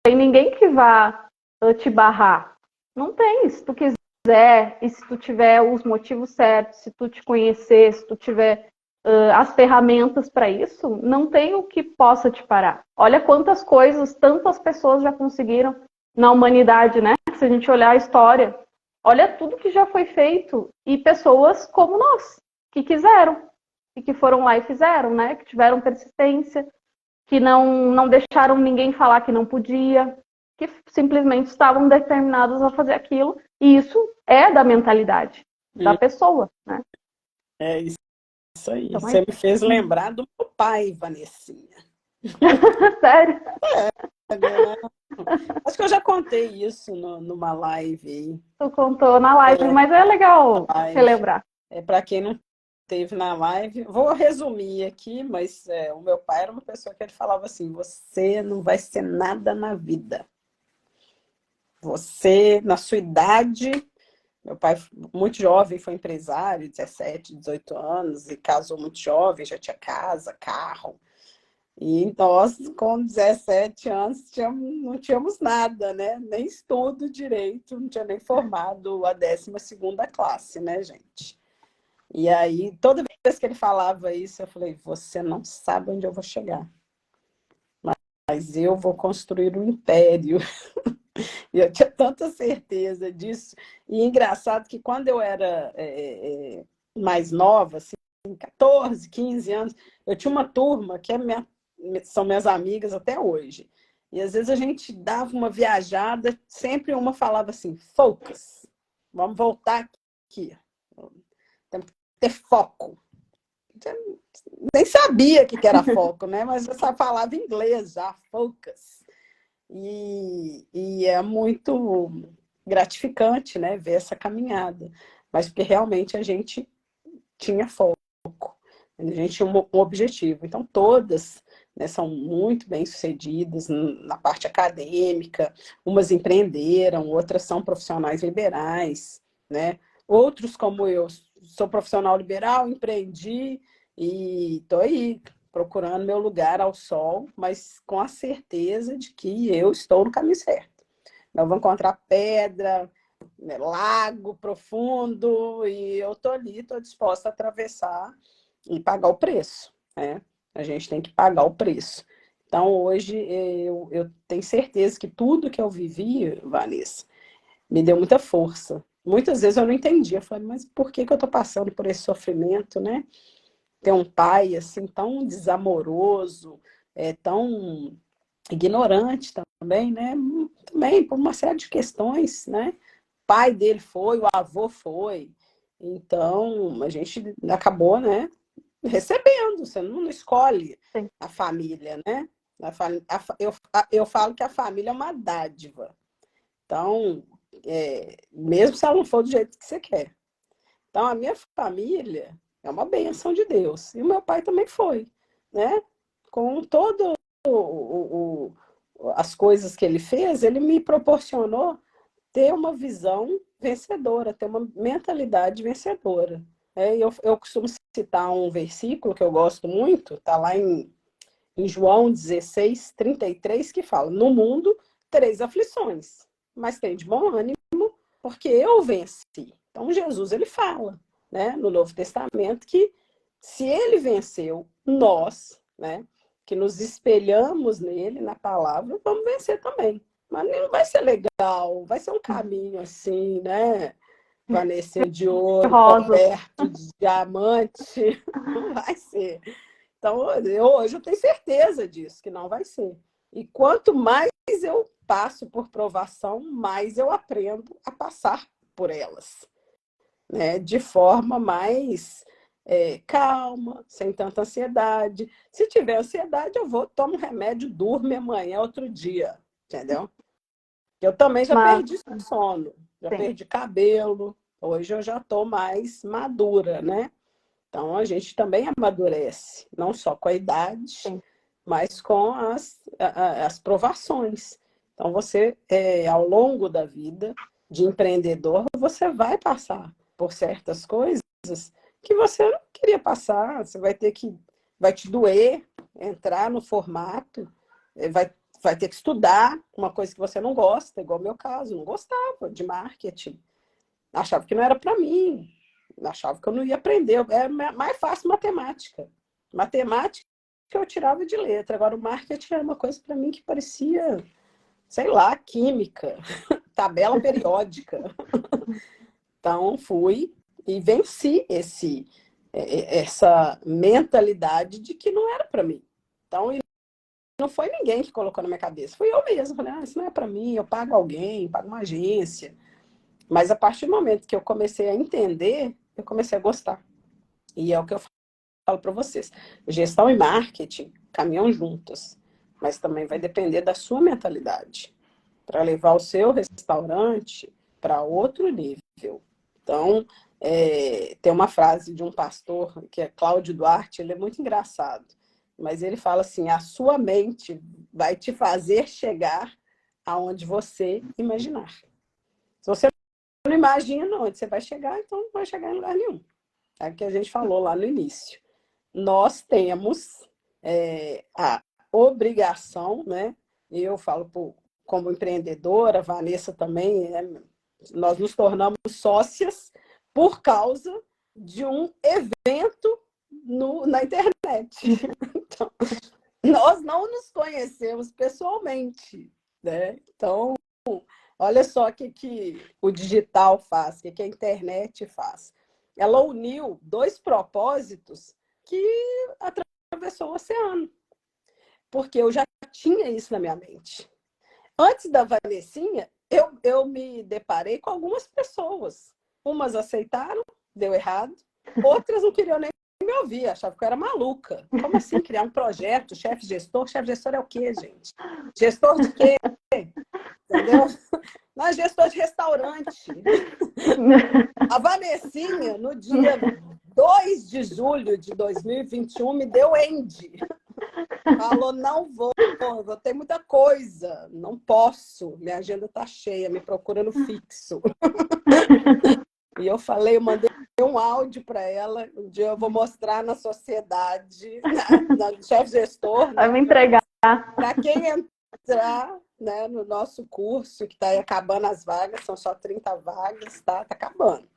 tem ninguém que vá te barrar. Não tem. Se tu quiser, e se tu tiver os motivos certos, se tu te conhecer, se tu tiver as ferramentas para isso, não tem o que possa te parar. Olha quantas coisas, tantas pessoas já conseguiram na humanidade, né? Se a gente olhar a história, olha tudo que já foi feito e pessoas como nós, que quiseram e que foram lá e fizeram, né? Que tiveram persistência, que não deixaram ninguém falar que não podia, que simplesmente estavam determinados a fazer aquilo. E isso é da mentalidade da pessoa, né? É isso aí. Então, Você me fez lembrar do meu pai, Vanessinha. sério. Né? Acho que eu já contei isso numa live aí. Tu contou na live, mas é legal Live. relembrar. Para quem não teve na live, vou resumir aqui, mas o meu pai era uma pessoa que ele falava assim: você não vai ser nada na vida. Você, na sua idade, meu pai, muito jovem, foi empresário, 17, 18 anos, e casou muito jovem, já tinha casa, carro. E nós, com 17 anos, não tínhamos nada, né? Nem estudo direito, não tinha nem formado a 12ª classe, né, gente? E aí, toda vez que ele falava isso, eu falei, você não sabe onde eu vou chegar, mas eu vou construir um império. E eu tinha tanta certeza disso. E engraçado que quando eu era mais nova, assim, 14, 15 anos, eu tinha uma turma que são minhas amigas até hoje. E às vezes a gente dava uma viajada, sempre uma falava assim, focus, vamos voltar aqui. Temos que ter foco. Nem sabia o que era foco, né? Mas eu só falava inglês já, focus. E é muito gratificante, né, ver essa caminhada. Mas porque realmente a gente tinha foco, a gente tinha um objetivo. Então, todas, né, são muito bem-sucedidas na parte acadêmica, umas empreenderam, outras são profissionais liberais, né? Outros, como eu, sou profissional liberal, empreendi e estou aí procurando meu lugar ao sol, mas com a certeza de que eu estou no caminho certo. Eu vou encontrar pedra, né, lago profundo, e eu estou ali, estou disposta a atravessar e pagar o preço, né? A gente tem que pagar o preço. Então, hoje, eu tenho certeza que tudo que eu vivi, Vanessa, me deu muita força. Muitas vezes eu não entendia. Eu falei, mas por que eu estou passando por esse sofrimento, né? Ter um pai assim tão desamoroso, tão ignorante também, né? Também por uma série de questões, né? O pai dele foi, o avô foi. Então, a gente acabou, né, recebendo. Você não escolhe Sim. a família, né? Eu falo que a família é uma dádiva. Então, mesmo se ela não for do jeito que você quer. Então, a minha família é uma bênção de Deus. E o meu pai também foi, né? Com todo as coisas que ele fez, ele me proporcionou ter uma visão vencedora, ter uma mentalidade vencedora. Eu costumo citar um versículo que eu gosto muito, está lá em João 16, 33, que fala: no mundo, 3 aflições, mas tem de bom ânimo, porque eu venci. Então, Jesus, ele fala, né, no Novo Testamento, que se ele venceu, nós, né, que nos espelhamos nele, na palavra, vamos vencer também. Mas não vai ser legal, vai ser um caminho assim, né? Vanessa, de ouro, Rosa. coberto de diamante, não vai ser. Então, hoje eu tenho certeza disso, que não vai ser. E quanto mais eu passo por provação, mais eu aprendo a passar por elas, né? De forma mais calma, sem tanta ansiedade. Se tiver ansiedade, eu vou, tomo um remédio, durmo amanhã, outro dia, entendeu? Eu também já Mas, perdi sono, já sim. perdi cabelo, hoje eu já estou mais madura, né? Então, a gente também amadurece, não só com a idade, Sim. mas com as provações. Então, você, ao longo da vida de empreendedor, você vai passar por certas coisas que você não queria passar. Você vai ter que, vai te doer entrar no formato, vai vai ter que estudar uma coisa que você não gosta, igual o meu caso, não gostava de marketing. Achava que não era para mim, achava que eu não ia aprender. Era mais fácil matemática. Matemática eu tirava de letra. Agora, o marketing era uma coisa para mim que parecia, sei lá, química, tabela periódica. Então, fui e venci essa mentalidade de que não era para mim. Então, não foi ninguém que colocou na minha cabeça, fui eu mesma. Falei, isso não é para mim, eu pago alguém, pago uma agência. Mas a partir do momento que eu comecei a entender, eu comecei a gostar. E é o que eu falo para vocês. Gestão e marketing caminham juntas, mas também vai depender da sua mentalidade para levar o seu restaurante para outro nível. Então, tem uma frase de um pastor, que é Cláudio Duarte, ele é muito engraçado, mas ele fala assim, a sua mente vai te fazer chegar aonde você imaginar. Se você não imagina onde você vai chegar, então não vai chegar em lugar nenhum. É o que a gente falou lá no início. Nós temos a obrigação, né? Eu falo como empreendedora, a Vanessa também, nós nos tornamos sócias por causa de um evento na internet. Então, nós não nos conhecemos pessoalmente, né? Então, olha só o que o digital faz, o que a internet faz. Ela uniu dois propósitos que atravessou o oceano, porque eu já tinha isso na minha mente. Antes da Vanessinha, eu me deparei com algumas pessoas. Umas aceitaram, deu errado. Outras não queriam nem me ouvir, achavam que eu era maluca. Como assim criar um projeto, chefe gestor? Chefe gestor é o quê, gente? Gestor de quê? Entendeu? Não é gestor de restaurante. A Vanessinha, no dia 2 de julho de 2021, me deu end. Falou, não vou ter muita coisa, não posso, minha agenda está cheia, me procura no fixo. E eu falei, eu mandei um áudio para ela, um dia eu vou mostrar na sociedade, no chefe gestor, vai me entregar. Para quem entrar, né, no nosso curso, que está acabando as vagas, são só 30 vagas, tá acabando.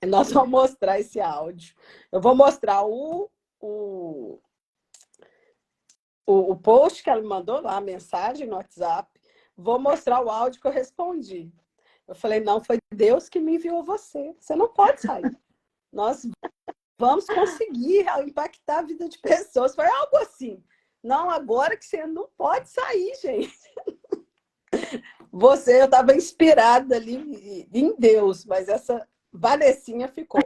E nós vamos mostrar esse áudio. Eu vou mostrar o post que ela me mandou lá, a mensagem no WhatsApp. Vou mostrar o áudio que eu respondi. Eu falei, não, foi Deus que me enviou você. Você não pode sair. Nós vamos conseguir impactar a vida de pessoas. Foi algo assim. Não, agora que você não pode sair, gente. Eu estava inspirada ali em Deus, mas essa Vanessinha ficou.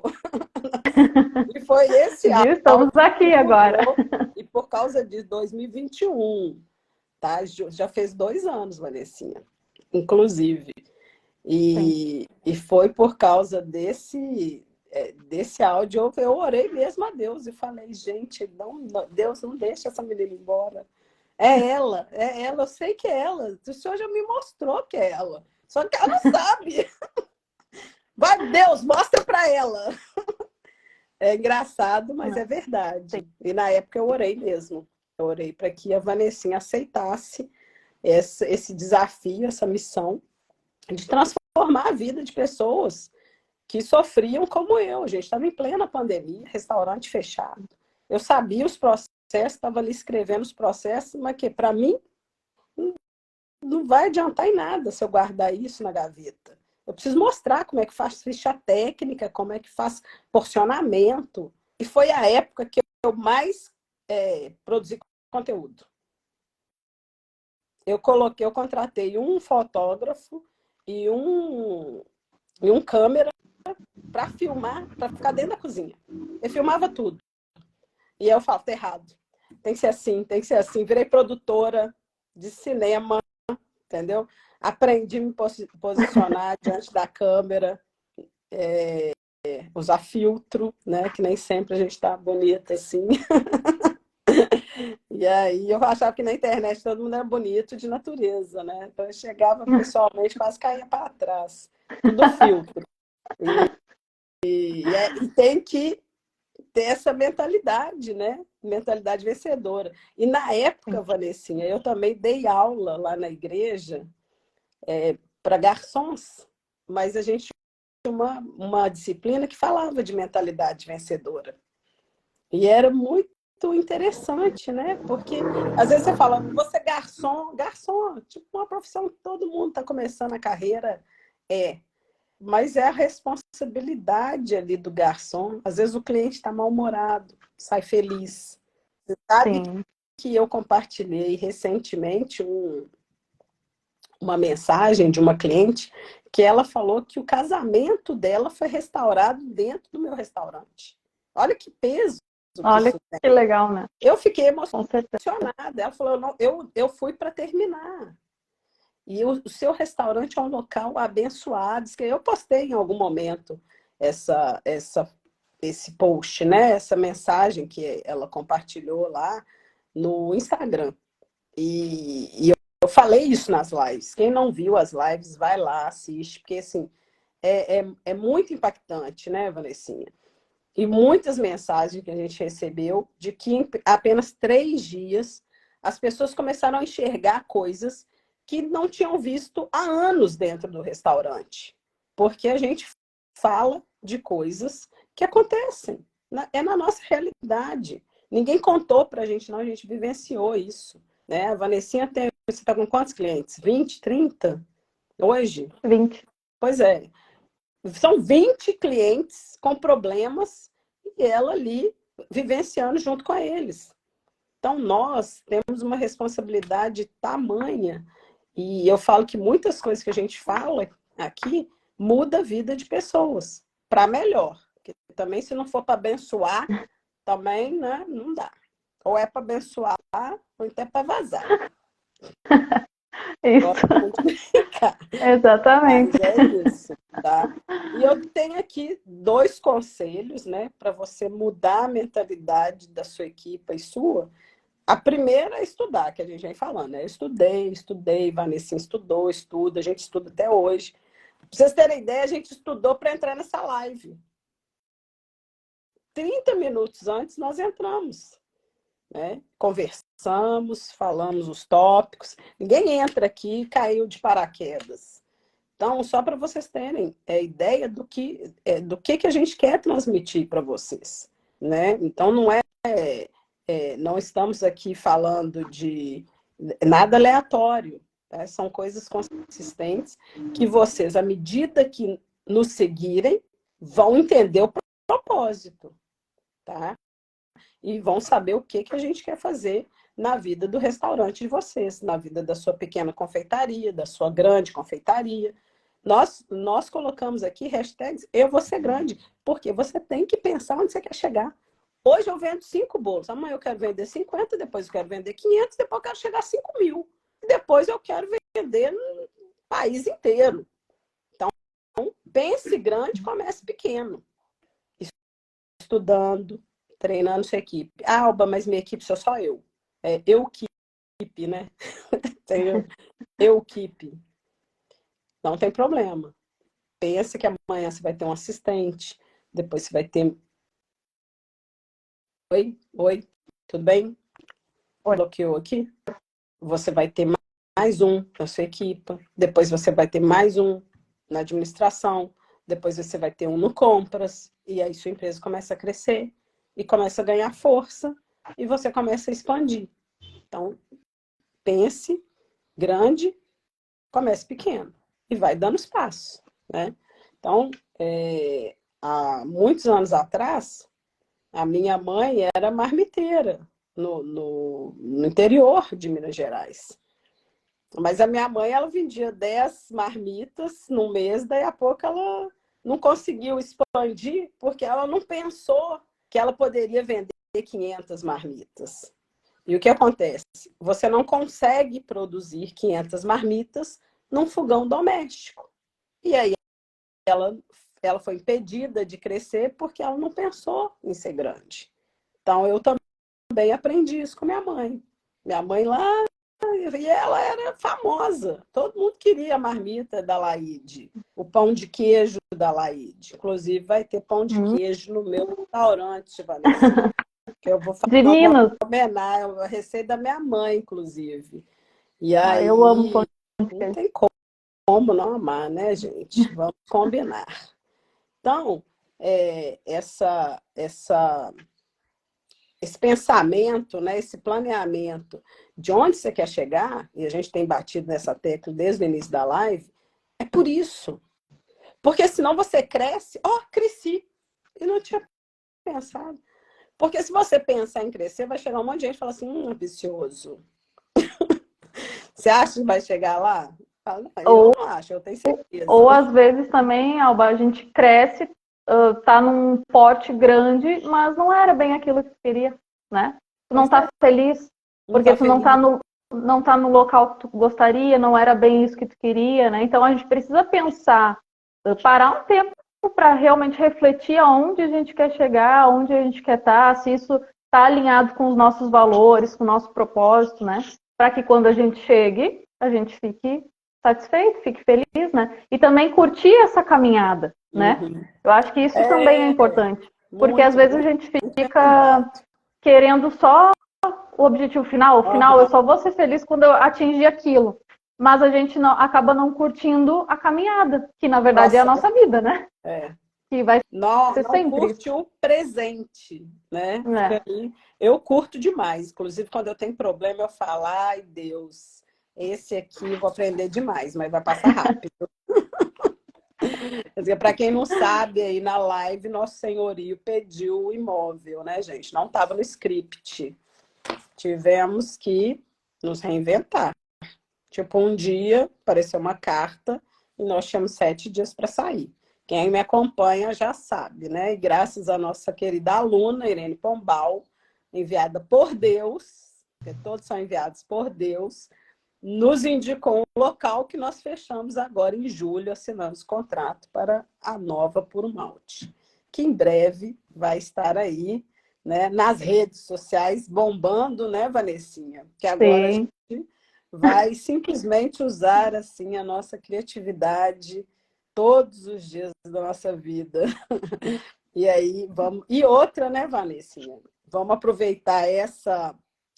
E foi esse áudio. Estamos aqui agora. E por causa de 2021, tá? Já fez 2 anos, Vanessinha, inclusive. E foi por causa desse áudio, eu orei mesmo a Deus e falei, gente, Deus não deixa essa menina embora. É ela, eu sei que é ela. O Senhor já me mostrou que é ela. Só que ela não sabe. Vai, Deus, mostra para ela. É engraçado, mas é verdade. E na época eu orei mesmo. Eu orei para que a Vanessinha aceitasse esse desafio, essa missão de transformar a vida de pessoas que sofriam como eu. A gente estava em plena pandemia, restaurante fechado. Eu sabia os processos, estava ali escrevendo os processos, mas que para mim não vai adiantar em nada se eu guardar isso na gaveta. Eu preciso mostrar como é que faz ficha técnica, como é que faz porcionamento. E foi a época que eu mais produzi conteúdo. Eu contratei um fotógrafo e um câmera para filmar, para ficar dentro da cozinha. Eu filmava tudo. E aí eu falo, tá errado. Tem que ser assim, tem que ser assim. Virei produtora de cinema, entendeu? Aprendi a me posicionar diante da câmera, usar filtro, né? Que nem sempre a gente está bonita assim. E aí eu achava que na internet todo mundo era bonito de natureza, né? Então eu chegava pessoalmente, quase caía para trás. Tudo filtro. E tem que ter essa mentalidade, né? Mentalidade vencedora. E na época, Vanessinha, eu também dei aula lá na igreja para garçons, mas a gente tinha uma disciplina que falava de mentalidade vencedora. E era muito interessante, né? Porque às vezes você fala, você é garçom, garçom, tipo uma profissão que todo mundo está começando a carreira, mas é a responsabilidade ali do garçom. Às vezes o cliente está mal-humorado, sai feliz. Você sabe Sim. que eu compartilhei recentemente uma mensagem de uma cliente que ela falou que o casamento dela foi restaurado dentro do meu restaurante. Olha que peso que Olha isso que tem. legal, né? Eu fiquei Com certeza. emocionada. Ela falou, não, eu fui para terminar. E o seu restaurante é um local abençoado. Que eu postei em algum momento esse post, né? Essa mensagem que ela compartilhou lá no Instagram. E eu falei isso nas lives. Quem não viu as lives, vai lá, assiste, porque assim, é muito impactante, né, Vanessinha? E muitas mensagens que a gente recebeu de que em apenas 3 dias as pessoas começaram a enxergar coisas que não tinham visto há anos dentro do restaurante. Porque a gente fala de coisas que acontecem. É na nossa realidade. Ninguém contou pra gente, não, a gente vivenciou isso. Né? A Vanessinha tem. Você está com quantos clientes? 20, 30? Hoje? 20. Pois é. São 20 clientes com problemas e ela ali vivenciando junto com eles. Então, nós temos uma responsabilidade tamanha. E eu falo que muitas coisas que a gente fala aqui muda a vida de pessoas para melhor. Porque também, se não for para abençoar, também, né, não dá. Ou é para abençoar, ou então é para vazar. Isso. Gosto muito de brincar. Exatamente. Mas é isso, tá? E eu tenho aqui 2 conselhos, né, para você mudar a mentalidade da sua equipe e sua. A primeira é estudar, que a gente vem falando, né? Eu estudei, Vanessa estudou, estuda, a gente estuda até hoje. Pra vocês terem ideia, a gente estudou para entrar nessa live. 30 minutos antes nós entramos, né? Conversamos, falamos os tópicos. Ninguém entra aqui e caiu de paraquedas. Então, só para vocês terem ideia do que a gente quer transmitir para vocês, né? Então, não estamos aqui falando de nada aleatório, tá? São coisas consistentes que vocês, à medida que nos seguirem, vão entender o propósito, tá? E vão saber o que a gente quer fazer na vida do restaurante de vocês, na vida da sua pequena confeitaria, da sua grande confeitaria. Nós colocamos aqui hashtags eu vou ser grande, porque você tem que pensar onde você quer chegar. Hoje eu vendo 5 bolos, amanhã eu quero vender 50, depois eu quero vender 500, depois eu quero chegar a 5.000. Depois eu quero vender no país inteiro. Então, pense grande, comece pequeno. Estudando, treinando sua equipe. Ah, Alba, mas minha equipe sou só eu. Eu-equipe, né? Tenho eu-equipe. Não tem problema. Pensa que amanhã você vai ter um assistente, depois você vai ter. Oi, tudo bem? Bloqueou aqui? Você vai ter mais um na sua equipe, depois você vai ter mais um na administração, depois você vai ter um no compras, e aí sua empresa começa a crescer e começa a ganhar força e você começa a expandir. Então, pense grande, comece pequeno e vai dando espaço, né? Então, há muitos anos atrás, a minha mãe era marmiteira no interior de Minas Gerais. Mas a minha mãe, ela vendia 10 marmitas no mês, daí a pouco ela não conseguiu expandir, porque ela não pensou que ela poderia vender 500 marmitas. E o que acontece? Você não consegue produzir 500 marmitas num fogão doméstico. E aí ela foi impedida de crescer porque ela não pensou em ser grande. Então, eu também aprendi isso com minha mãe. Minha mãe lá e ela era famosa. Todo mundo queria a marmita da Laide, o pão de queijo da Laide. Inclusive, vai ter pão de queijo no meu restaurante, Vanessinha. Que eu vou De fazer uma Minas. homenagem, a receita da minha mãe, inclusive. E Eu amo aí, pão de não queijo. tem como não amar, né, gente? Vamos combinar. Então, esse pensamento, né, esse planeamento de onde você quer chegar, e a gente tem batido nessa tecla desde o início da live, é por isso. Porque senão você cresce, cresci, e não tinha pensado. Porque se você pensar em crescer, vai chegar um monte de gente e falar assim, ambicioso. Você acha que vai chegar lá? Fala, não, eu não acho, eu tenho certeza. Ou às vezes também, Alba, a gente cresce, tá num pote grande, mas não era bem aquilo que queria, né? Tu não tá feliz, Não porque tá tu não feliz. tá no local que tu gostaria, não era bem isso que tu queria, né? Então a gente precisa pensar, parar um tempo para realmente refletir aonde a gente quer chegar, aonde a gente quer estar, se isso está alinhado com os nossos valores, com o nosso propósito, né? Para que quando a gente chegue, a gente fique satisfeito, fique feliz, né? E também curtir essa caminhada, né? Uhum. Eu acho que isso também é importante, porque às Muito, vezes a muito, gente muito bem fica lembrado. querendo só o objetivo final. O final, eu Uhum. só vou ser feliz quando eu atingir aquilo. Mas a gente acaba não curtindo a caminhada, que na verdade é a nossa vida, né? É. Que vai Não, ser não sempre isso. curte o presente, né? É. Eu curto demais. Inclusive, quando eu tenho problema, eu falo, ai, Deus, esse aqui eu vou aprender demais, mas vai passar rápido. Quer dizer, para quem não sabe, aí na live, Nosso Senhorio pediu o imóvel, né, gente? Não estava no script. Tivemos que nos reinventar. Tipo, um dia apareceu uma carta e nós tínhamos 7 dias para sair. Quem me acompanha já sabe, né? E graças à nossa querida aluna, Irene Pombal, enviada por Deus, porque todos são enviados por Deus, nos indicou um local que nós fechamos agora em julho, assinamos contrato para a nova Puro Malte, que em breve vai estar aí, né, nas redes sociais, bombando, né, Vanessinha? Que agora a Sim. gente vai simplesmente usar assim a nossa criatividade todos os dias da nossa vida. E aí vamos. E outra, né, Vanessinha? Vamos aproveitar essa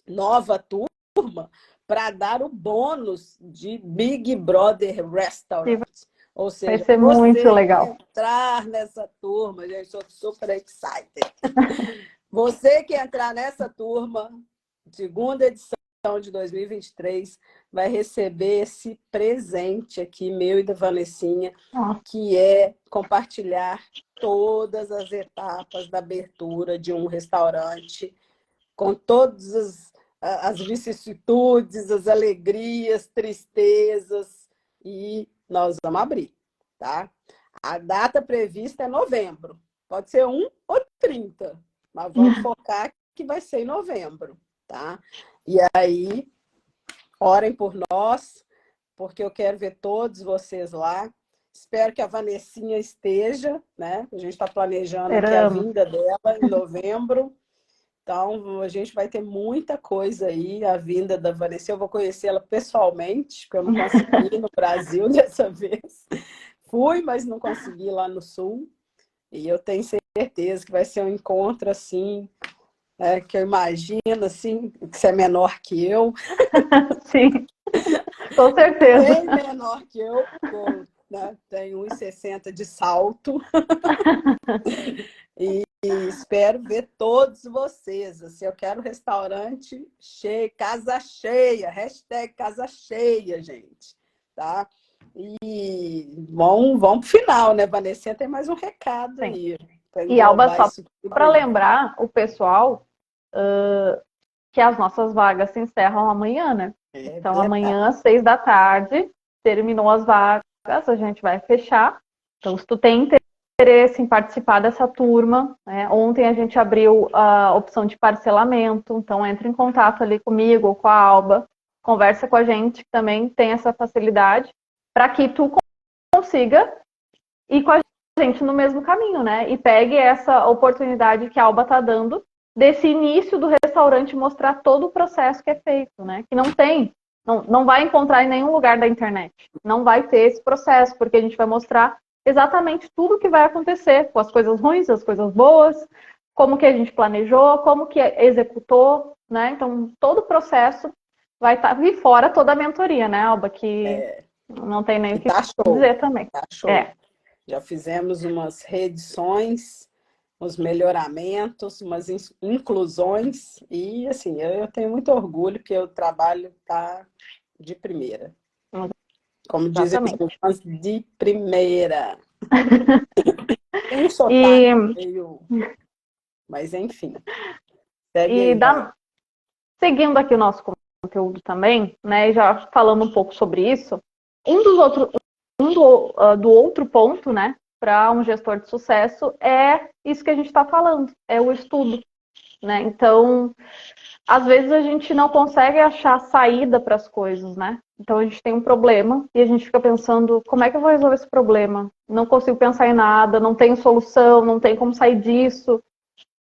nova turma para dar o bônus de Big Brother Restaurant. Ou Vai seja, ser muito você que legal. entrar nessa turma, gente, estou super excited. Você que entrar nessa turma, segunda edição de 2023, vai receber esse presente aqui, meu e da Vanessinha, que é compartilhar todas as etapas da abertura de um restaurante, com todas as vicissitudes, as alegrias, tristezas, e nós vamos abrir, tá? A data prevista é novembro. Pode ser 1 ou 30, mas vamos focar que vai ser em novembro, tá? E aí, orem por nós, porque eu quero ver todos vocês lá. Espero que a Vanessinha esteja, né? A gente está planejando aqui a Esperamos. vinda dela em novembro. Então, a gente vai ter muita coisa aí, a vinda da Vanessa. Eu vou conhecê-la pessoalmente, porque eu não consegui no Brasil dessa vez. Fui, mas não consegui lá no Sul. E eu tenho certeza que vai ser um encontro assim, que eu imagino assim, que você é menor que eu. Sim, com certeza. Bem menor que eu, né? Tenho 1,60 de salto. E espero ver todos vocês. Assim, eu quero restaurante cheio, casa cheia, hashtag casa cheia, gente. Tá? E vamos pro final, né, Vanessa? Tem mais um recado Sim. aí para E Alba, englobar só isso tudo para aí. lembrar o pessoal que as nossas vagas se encerram amanhã, né? É Então, verdade. amanhã, às 6 da tarde, terminou as vagas, a gente vai fechar. Então, se tu tem interesse em participar dessa turma, né? Ontem a gente abriu a opção de parcelamento, então entre em contato ali comigo ou com a Alba, conversa com a gente, que também tem essa facilidade, para que tu consiga ir com a gente no mesmo caminho, né? E pegue essa oportunidade que a Alba está dando desse início do restaurante, mostrar todo o processo que é feito, né? Que não tem Não vai encontrar em nenhum lugar da internet. Não vai ter esse processo, porque a gente vai mostrar exatamente tudo o que vai acontecer, com as coisas ruins, as coisas boas, como que a gente planejou, como que executou, né? Então, todo o processo vai estar... E fora toda a mentoria, né, Alba? Que não tem nem o que tá show, dizer também. tá show. Já fizemos umas reedições, uns melhoramentos, umas inclusões, e assim, eu tenho muito orgulho porque o trabalho tá de primeira. Como dizem os fãs, de primeira. Tem um sotaque meio... Mas enfim. Segue aí, seguindo aqui o nosso conteúdo também, né? Já falando um pouco sobre isso, do outro ponto, né? Para um gestor de sucesso é isso que a gente está falando, é o estudo, né? Então, às vezes a gente não consegue achar saída para as coisas, né? Então a gente tem um problema e a gente fica pensando, como é que eu vou resolver esse problema? Não consigo pensar em nada, não tenho solução, não tem como sair disso.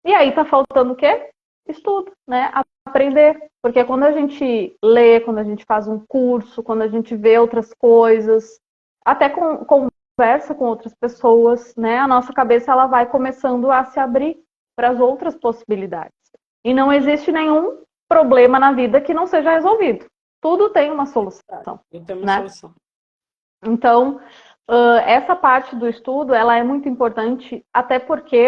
E aí tá faltando o quê? Estudo, né? Aprender. Porque quando a gente lê, quando a gente faz um curso, quando a gente vê outras coisas, até conversa com outras pessoas, né? A nossa cabeça ela vai começando a se abrir para as outras possibilidades. E não existe nenhum problema na vida que não seja resolvido. Tudo tem uma solução. Tem uma né? solução. Então, essa parte do estudo, ela é muito importante, até porque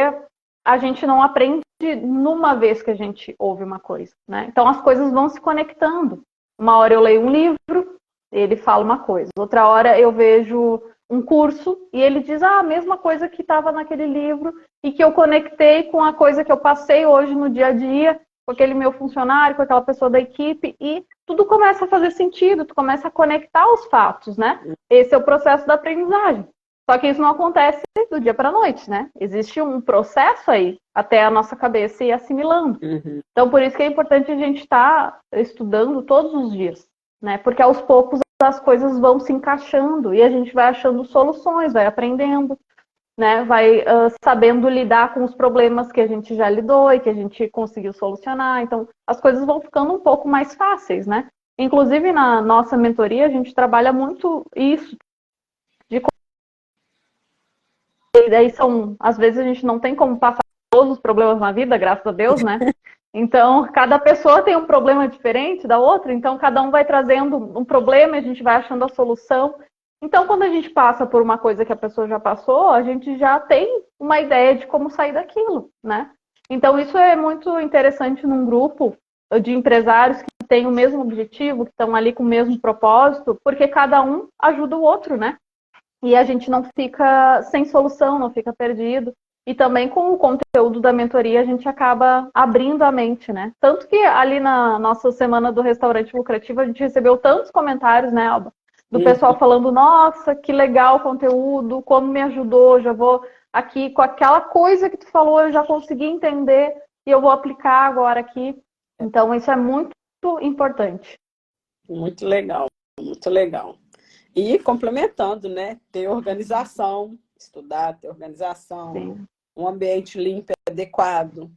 a gente não aprende numa vez que a gente ouve uma coisa, né? Então, as coisas vão se conectando. Uma hora eu leio um livro, ele fala uma coisa. Outra hora eu vejo um curso e ele diz a mesma coisa que estava naquele livro e que eu conectei com a coisa que eu passei hoje no dia a dia, com aquele meu funcionário, com aquela pessoa da equipe, e tudo começa a fazer sentido, tu começa a conectar os fatos, né? Esse é o processo da aprendizagem. Só que isso não acontece do dia para a noite, né? Existe um processo aí até a nossa cabeça ir assimilando. Então, por isso que é importante a gente estar estudando todos os dias, né? Porque aos poucos as coisas vão se encaixando e a gente vai achando soluções, vai aprendendo, né? Vai sabendo lidar com os problemas que a gente já lidou e que a gente conseguiu solucionar. Então, as coisas vão ficando um pouco mais fáceis, né? Inclusive, na nossa mentoria, a gente trabalha muito isso. E daí às vezes a gente não tem como passar todos os problemas na vida, graças a Deus, né? Então, cada pessoa tem um problema diferente da outra, então cada um vai trazendo um problema e a gente vai achando a solução. Então, quando a gente passa por uma coisa que a pessoa já passou, a gente já tem uma ideia de como sair daquilo, né? Então, isso é muito interessante num grupo de empresários que têm o mesmo objetivo, que estão ali com o mesmo propósito, porque cada um ajuda o outro, né? E a gente não fica sem solução, não fica perdido. E também com o conteúdo da mentoria a gente acaba abrindo a mente, né? Tanto que ali na nossa semana do restaurante lucrativo a gente recebeu tantos comentários, né, Alba? Do pessoal falando, nossa, que legal o conteúdo, como me ajudou, já vou aqui com aquela coisa que tu falou, eu já consegui entender e eu vou aplicar agora aqui. Então isso é muito importante. Muito legal, muito legal. E complementando, né? Ter organização, estudar, ter organização, Sim. Um ambiente limpo e adequado,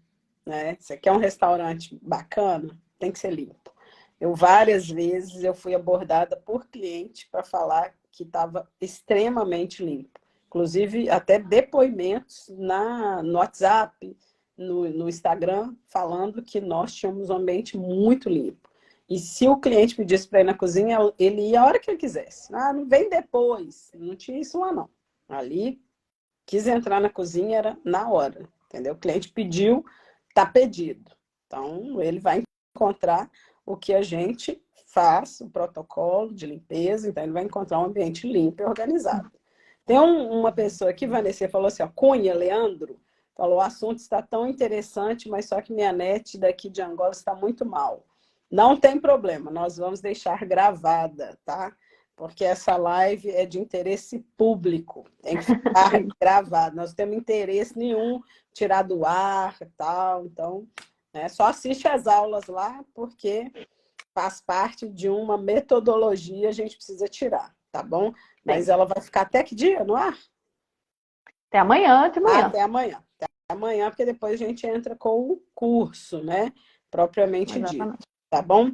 né? Você quer um restaurante bacana? Tem que ser limpo. Várias vezes eu fui abordada por cliente para falar que estava extremamente limpo. Inclusive, até depoimentos no WhatsApp, no Instagram, falando que nós tínhamos um ambiente muito limpo. E se o cliente pedisse para ir na cozinha, ele ia a hora que ele quisesse. Ah, não vem depois. Não tinha isso lá, não. Ali, quis entrar na cozinha, era na hora. Entendeu? O cliente pediu, tá pedido. Então, ele vai encontrar o que a gente faz, o protocolo de limpeza. Então, ele vai encontrar um ambiente limpo e organizado. Tem uma pessoa aqui, Vanessa, falou assim, ó, Cunha, Leandro, falou, o assunto está tão interessante, mas só que minha net daqui de Angola está muito mal. Não tem problema, nós vamos deixar gravada, tá? Porque essa live é de interesse público, tem que ficar gravada. Nós não temos interesse nenhum tirar do ar e tal, então, né, só assiste as aulas lá, porque faz parte de uma metodologia, a gente precisa tirar, tá bom? Mas ela vai ficar até que dia no ar? Até amanhã, de manhã. Até amanhã. Até amanhã, porque depois a gente entra com o curso, né? Propriamente dito. Tá bom?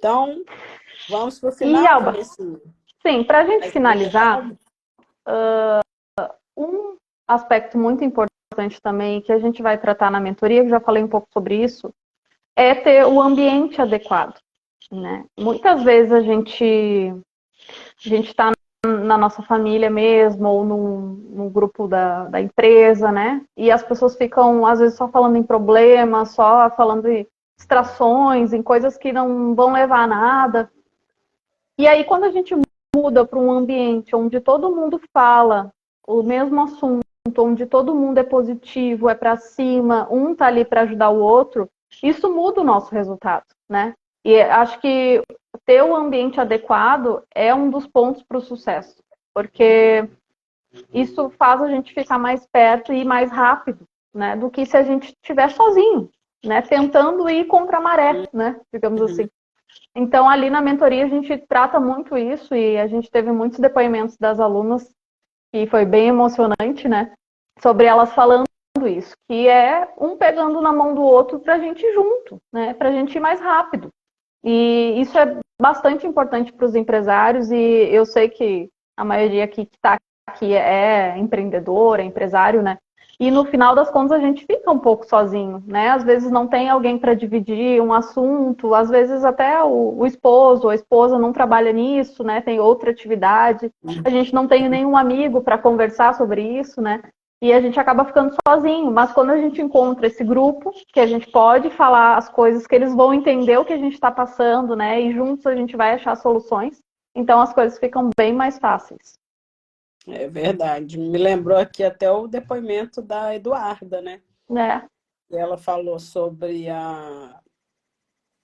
Então, vamos para o E, final, Alba, Vanessa. sim, para a gente Mas, finalizar, um aspecto muito importante também, que a gente vai tratar na mentoria, eu já falei um pouco sobre isso, é ter o ambiente adequado, né? Muitas vezes a gente está na nossa família mesmo, ou num grupo da empresa, né? E as pessoas ficam, às vezes, só falando em problemas, só falando em distrações, em coisas que não vão levar a nada. E aí, quando a gente muda para um ambiente onde todo mundo fala o mesmo assunto, onde todo mundo é positivo, é para cima, um tá ali para ajudar o outro, isso muda o nosso resultado, né? E acho que ter o ambiente adequado é um dos pontos para o sucesso, porque isso faz a gente ficar mais perto e mais rápido, né? Do que se a gente estiver sozinho, né? Tentando ir contra a maré, né? Digamos assim. Então, ali na mentoria, a gente trata muito isso e a gente teve muitos depoimentos das alunas e foi bem emocionante, né? Sobre elas falando isso, que é um pegando na mão do outro para a gente ir junto, né? Para a gente ir mais rápido. E isso é bastante importante para os empresários e eu sei que a maioria aqui que está aqui é empreendedor, é empresário, né? E no final das contas a gente fica um pouco sozinho, né? Às vezes não tem alguém para dividir um assunto, às vezes até o esposo ou a esposa não trabalha nisso, né? Tem outra atividade. A gente não tem nenhum amigo para conversar sobre isso, né? E a gente acaba ficando sozinho, mas quando a gente encontra esse grupo, que a gente pode falar as coisas, que eles vão entender o que a gente está passando, né? E juntos a gente vai achar soluções, então as coisas ficam bem mais fáceis. É verdade. Me lembrou aqui até o depoimento da Eduarda, né? Né? E ela falou sobre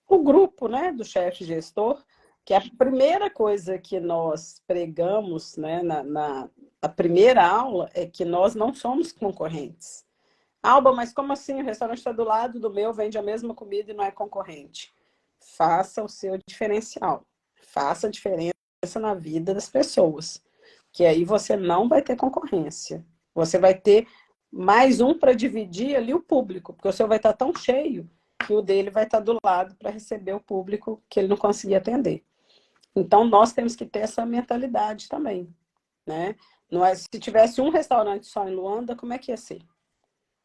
o grupo, né, do chefe gestor, que a primeira coisa que nós pregamos, né, a primeira aula é que nós não somos concorrentes. Alba, mas como assim? O restaurante está do lado do meu, vende a mesma comida e não é concorrente. Faça o seu diferencial. Faça a diferença na vida das pessoas. Que aí você não vai ter concorrência. Você vai ter mais um para dividir ali o público, porque o seu vai estar tão cheio que o dele vai estar do lado para receber o público que ele não conseguia atender. Então, nós temos que ter essa mentalidade também, né? Não é, se tivesse um restaurante só em Luanda, como é que ia ser?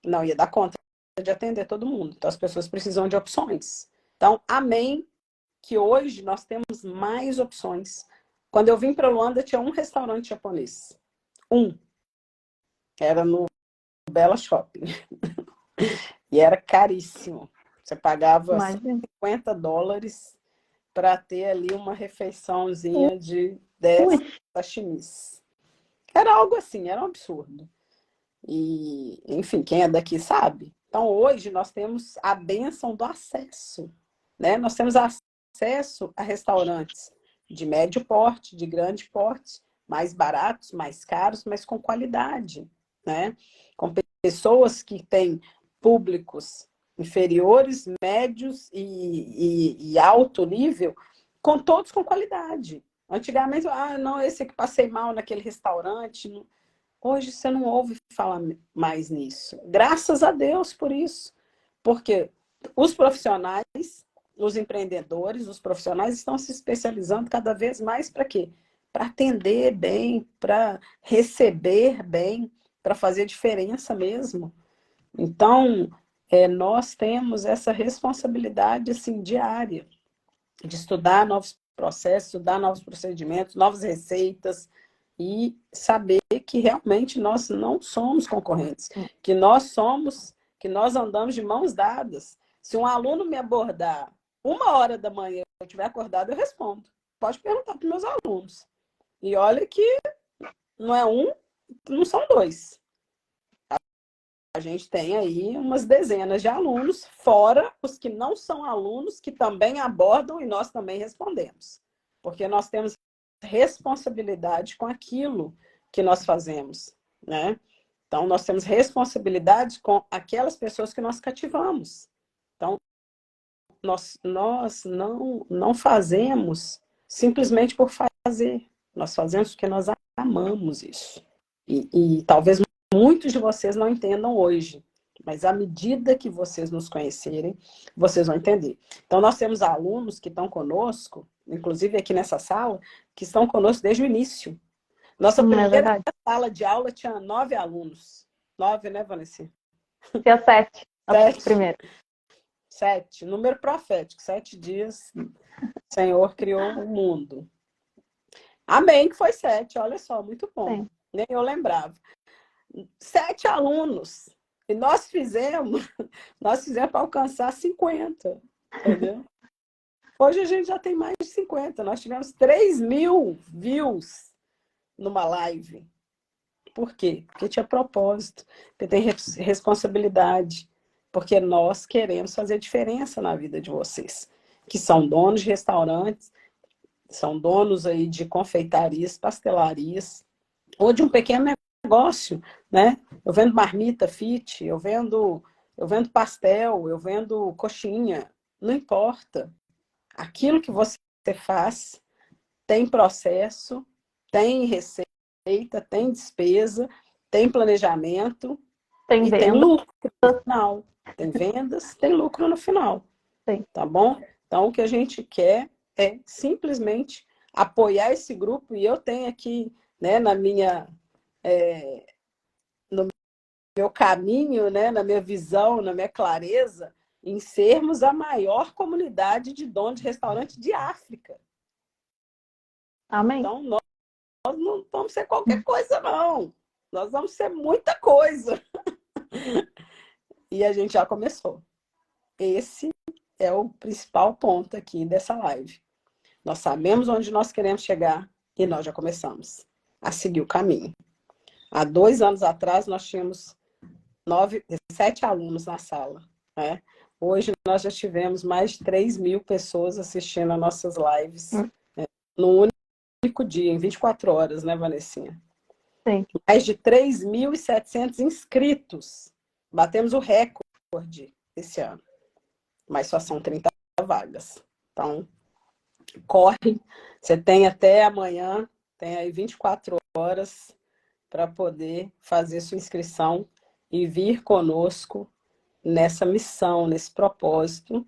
Não ia dar conta de atender todo mundo. Então, as pessoas precisam de opções. Então, amém que hoje nós temos mais opções. Quando eu vim para Luanda, tinha um restaurante japonês. Um. Era no Bela Shopping. E era caríssimo. Você pagava Imagina. US$ 50 para ter ali uma refeiçãozinha de 10 Ui, sashimis. Era algo assim, era um absurdo. E, enfim, quem é daqui sabe. Então, hoje nós temos a bênção do acesso, né? Nós temos acesso a restaurantes de médio porte, de grande porte, mais baratos, mais caros, mas com qualidade, né? Com pessoas que têm públicos inferiores, médios e alto nível, com todos com qualidade. Antigamente, não, esse aqui passei mal naquele restaurante. Hoje você não ouve falar mais nisso. Graças a Deus por isso. Porque os profissionais, os empreendedores, os profissionais estão se especializando cada vez mais para quê? Para atender bem, para receber bem, para fazer diferença mesmo. Então, nós temos essa responsabilidade assim, diária de estudar novos processos, estudar novos procedimentos, novas receitas e saber que realmente nós não somos concorrentes, que nós andamos de mãos dadas. Se um aluno me abordar 1 hora da manhã, eu estiver acordado, eu respondo. Pode perguntar para os meus alunos. E olha que não é um, não são dois. A gente tem aí umas dezenas de alunos, fora os que não são alunos, que também abordam e nós também respondemos. Porque nós temos responsabilidade com aquilo que nós fazemos, né? Então, nós temos responsabilidade com aquelas pessoas que nós cativamos. Então, nós não fazemos simplesmente por fazer. Nós fazemos porque nós amamos isso. E talvez muitos de vocês não entendam hoje, Mas à medida que vocês nos conhecerem, vocês vão entender. Então, nós temos alunos que estão conosco, inclusive aqui nessa sala, que estão conosco desde o início. Nossa É primeira verdade. sala de aula tinha 9 alunos. 9, né, Vanessa? Dia 7, a 7. primeira. 7, número profético. 7 dias o Senhor criou o mundo. Amém, que foi 7. Olha só, muito bom. Sim. Nem eu lembrava. 7 alunos. E nós fizemos para alcançar 50. Entendeu? Hoje a gente já tem mais de 50. Nós tivemos 3.000 views numa live. Por quê? Porque tinha propósito, porque tem responsabilidade, porque nós queremos fazer diferença na vida de vocês, que são donos de restaurantes, são donos aí de confeitarias, pastelarias, ou de um pequeno negócio, né? Eu vendo marmita fit, eu vendo pastel, eu vendo coxinha, não importa. Aquilo que você faz tem processo, tem receita, tem despesa, tem planejamento Tem e tem venda. lucro no final. Tem vendas, tem lucro no final. Sim. Tá bom? Então, o que a gente quer é simplesmente apoiar esse grupo. E eu tenho aqui, né, no meu caminho, né, na minha visão, na minha clareza, em sermos a maior comunidade de donos de restaurante de África. Amém. Então, nós não vamos ser qualquer coisa, não. Nós vamos ser muita coisa. E a gente já começou. Esse é o principal ponto aqui dessa live. Nós sabemos onde nós queremos chegar e nós já começamos a seguir o caminho. Há 2 anos atrás, nós tínhamos 7 alunos na sala, né? Hoje, nós já tivemos mais de 3.000 pessoas assistindo as nossas lives no único dia, em 24 horas, né, Vanessinha? Sim. Mais de 3.700 inscritos. Batemos o recorde esse ano. Mas só são 30 vagas. Então, corre. Você tem até amanhã, tem aí 24 horas para poder fazer sua inscrição e vir conosco nessa missão, nesse propósito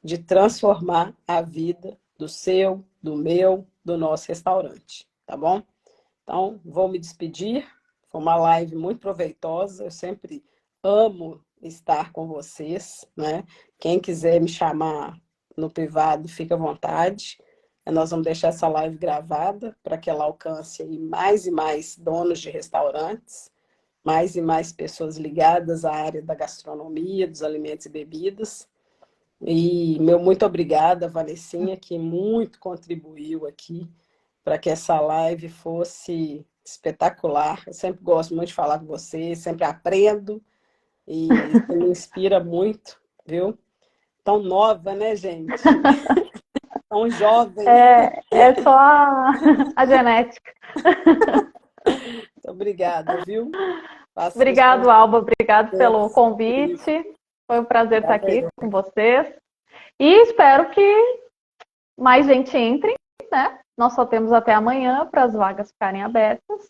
de transformar a vida do seu, do meu, do nosso restaurante. Tá bom? Então, vou me despedir. Foi uma live muito proveitosa. Eu sempre amo estar com vocês, né? Quem quiser me chamar no privado, fica à vontade. Nós vamos deixar essa live gravada para que ela alcance aí mais e mais donos de restaurantes, mais e mais pessoas ligadas à área da gastronomia, dos alimentos e bebidas. E meu muito obrigada, Vanessinha, que muito contribuiu aqui para que essa live fosse espetacular. Eu sempre gosto muito de falar com você, sempre aprendo e me inspira muito, viu? Tão nova, né, gente? Tão jovem. É só a genética. Muito obrigada, viu? Obrigado, Alba. Obrigado pelo convite. Foi um prazer estar aqui com vocês. E espero que mais gente entre, né? Nós só temos até amanhã para as vagas ficarem abertas.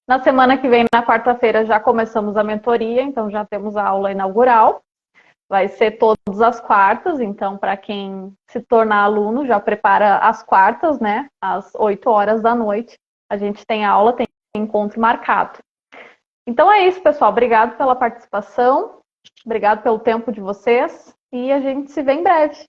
Na semana que vem, na quarta-feira, já começamos a mentoria, então já temos a aula inaugural. Vai ser todas as quartas, então para quem se tornar aluno, já prepara as quartas, né? Às 8 horas da noite. A gente tem aula, tem encontro marcado. Então é isso, pessoal. Obrigado pela participação. Obrigado pelo tempo de vocês. E a gente se vê em breve.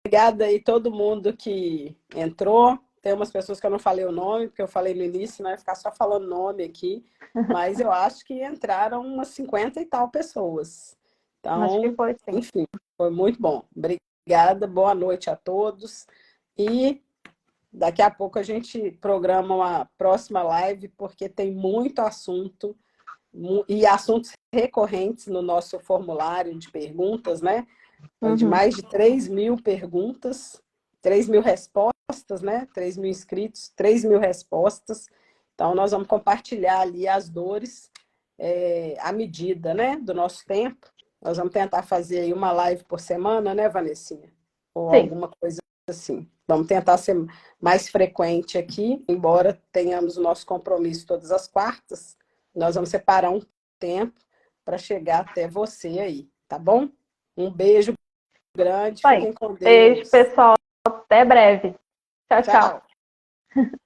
Obrigada aí todo mundo que entrou. Tem umas pessoas que eu não falei o nome, porque eu falei no início, não ia ficar só falando nome aqui. Mas eu acho que entraram umas 50 e tal pessoas. Então, Acho que foi, sim. enfim, foi muito bom. Obrigada, boa noite a todos. E daqui a pouco a gente programa uma próxima live, porque tem muito assunto e assuntos recorrentes no nosso formulário de perguntas, né? De mais de 3.000 perguntas, 3.000 respostas, né? 3.000 inscritos, 3.000 respostas. Então, nós vamos compartilhar ali as dores à medida, né, do nosso tempo. Nós vamos tentar fazer aí uma live por semana, né, Vanessinha? Ou Sim. alguma coisa assim. Vamos tentar ser mais frequente aqui, embora tenhamos o nosso compromisso todas as quartas. Nós vamos separar um tempo para chegar até você aí, tá bom? Um beijo grande, Isso aí. fiquem com Beijo, Deus. pessoal. Até breve. Tchau, tchau. Tchau.